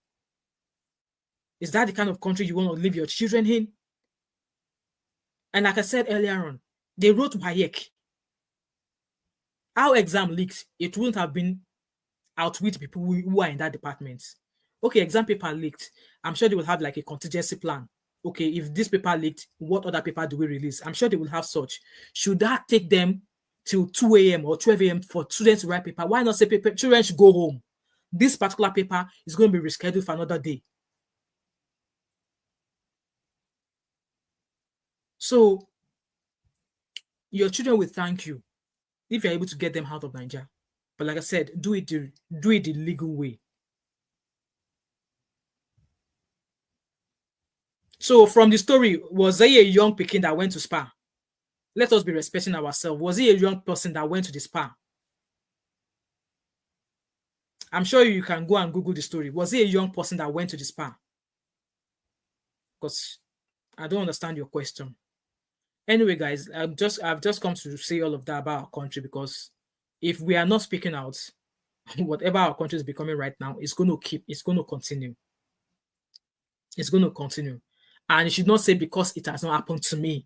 Is that the kind of country you want to leave your children in? And like I said earlier on, they wrote WAEC. Our exam leaked. It wouldn't have been outwit people who are in that department. Okay, exam paper leaked. I'm sure they will have like a contingency plan. Okay, if this paper leaked, what other paper do we release? I'm sure they will have such. Should that take them till 2 a.m. or 12 a.m. for students to write paper? Why not say children should go home? This particular paper is going to be rescheduled for another day. So your children will thank you if you're able to get them out of Nigeria. But like I said, do it the legal way. So from the story, was there a young Peking that went to spa? Let us be respecting ourselves. Was he a young person that went to the spa? I'm sure you can go and Google the story. Was he a young person that went to the spa? Because I don't understand your question. Anyway, guys, I've just come to say all of that about our country, because if we are not speaking out, whatever our country is becoming right now, it's going to continue. It's going to continue. And you should not say, because it has not happened to me,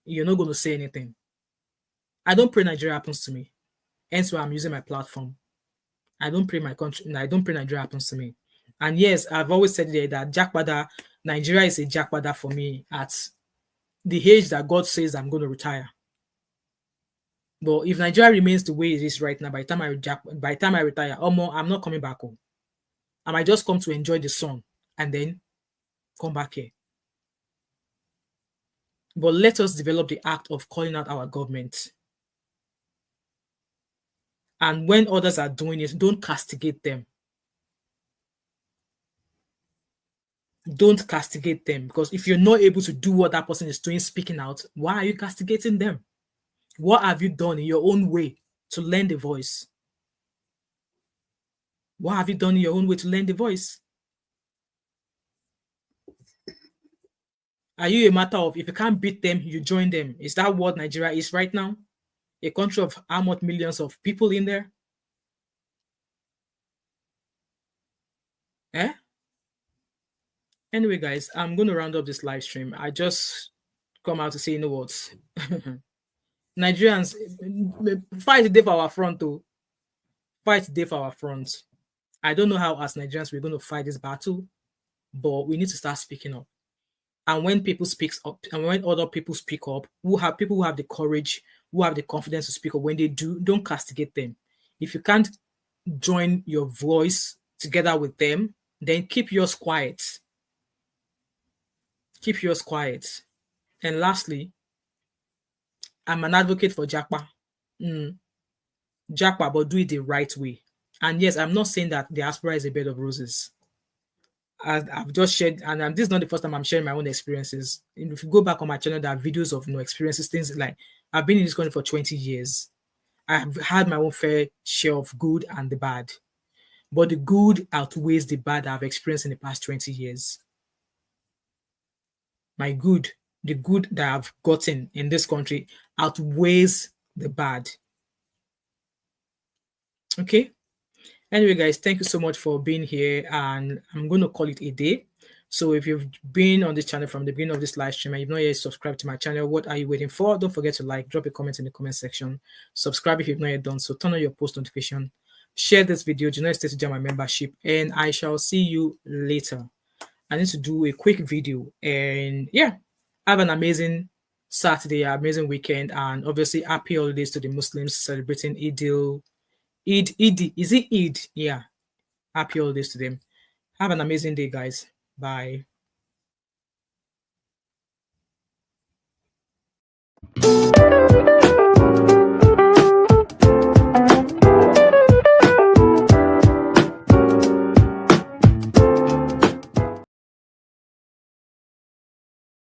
you're not going to say anything. I don't pray Nigeria happens to me. Hence why I'm using my platform. I don't pray my country. I don't pray Nigeria happens to me. And yes, I've always said there that Jackpada, Nigeria is a Jackpada for me at the age that God says I'm going to retire. But if Nigeria remains the way it is right now, by the time I retire, or more, I'm not coming back home. I might just come to enjoy the sun and then come back here. But let us develop the act of calling out our government. And when others are doing it, don't castigate them. Don't castigate them, because if you're not able to do what that person is doing, speaking out, why are you castigating them? What have you done in your own way to lend a voice? What have you done in your own way to lend a voice? Are you a matter of, if you can't beat them, you join them? Is that what Nigeria is right now? A country of how much millions of people in there? Eh? Anyway, guys, I'm going to round up this live stream. I just come out to say, you know what? Nigerians, fight the day for our front, though. Fight the day for our front. I don't know how, as Nigerians, we're going to fight this battle, but we need to start speaking up. And when people speak up, and when other people speak up, people who have the courage, who have the confidence to speak up, when they do, don't castigate them. If you can't join your voice together with them, then keep yours quiet. Keep yours quiet. And lastly, I'm an advocate for Japa. Japa, but do it the right way. And yes, I'm not saying that diaspora is a bed of roses. I've just shared, and this is not the first time I'm sharing my own experiences. If you go back on my channel, there are videos of experiences, things like, I've been in this country for 20 years. I've had my own fair share of good and the bad. But the good outweighs the bad I've experienced in the past 20 years. The good that I've gotten in this country outweighs the bad. Okay? Anyway, guys, thank you so much for being here, and I'm going to call it a day. So if you've been on this channel from the beginning of this live stream and you've not yet subscribed to my channel, what are you waiting for? Don't forget to like, drop a comment in the comment section. Subscribe if you've not yet done so. Turn on your post notification. Share this video. Do not hesitate to join my membership, and I shall see you later. I need to do a quick video, and yeah, have an amazing Saturday, amazing weekend, and obviously happy holidays to the Muslims celebrating Eid. Is it Eid? Yeah. Happy holidays to them. Have an amazing day, guys. Bye.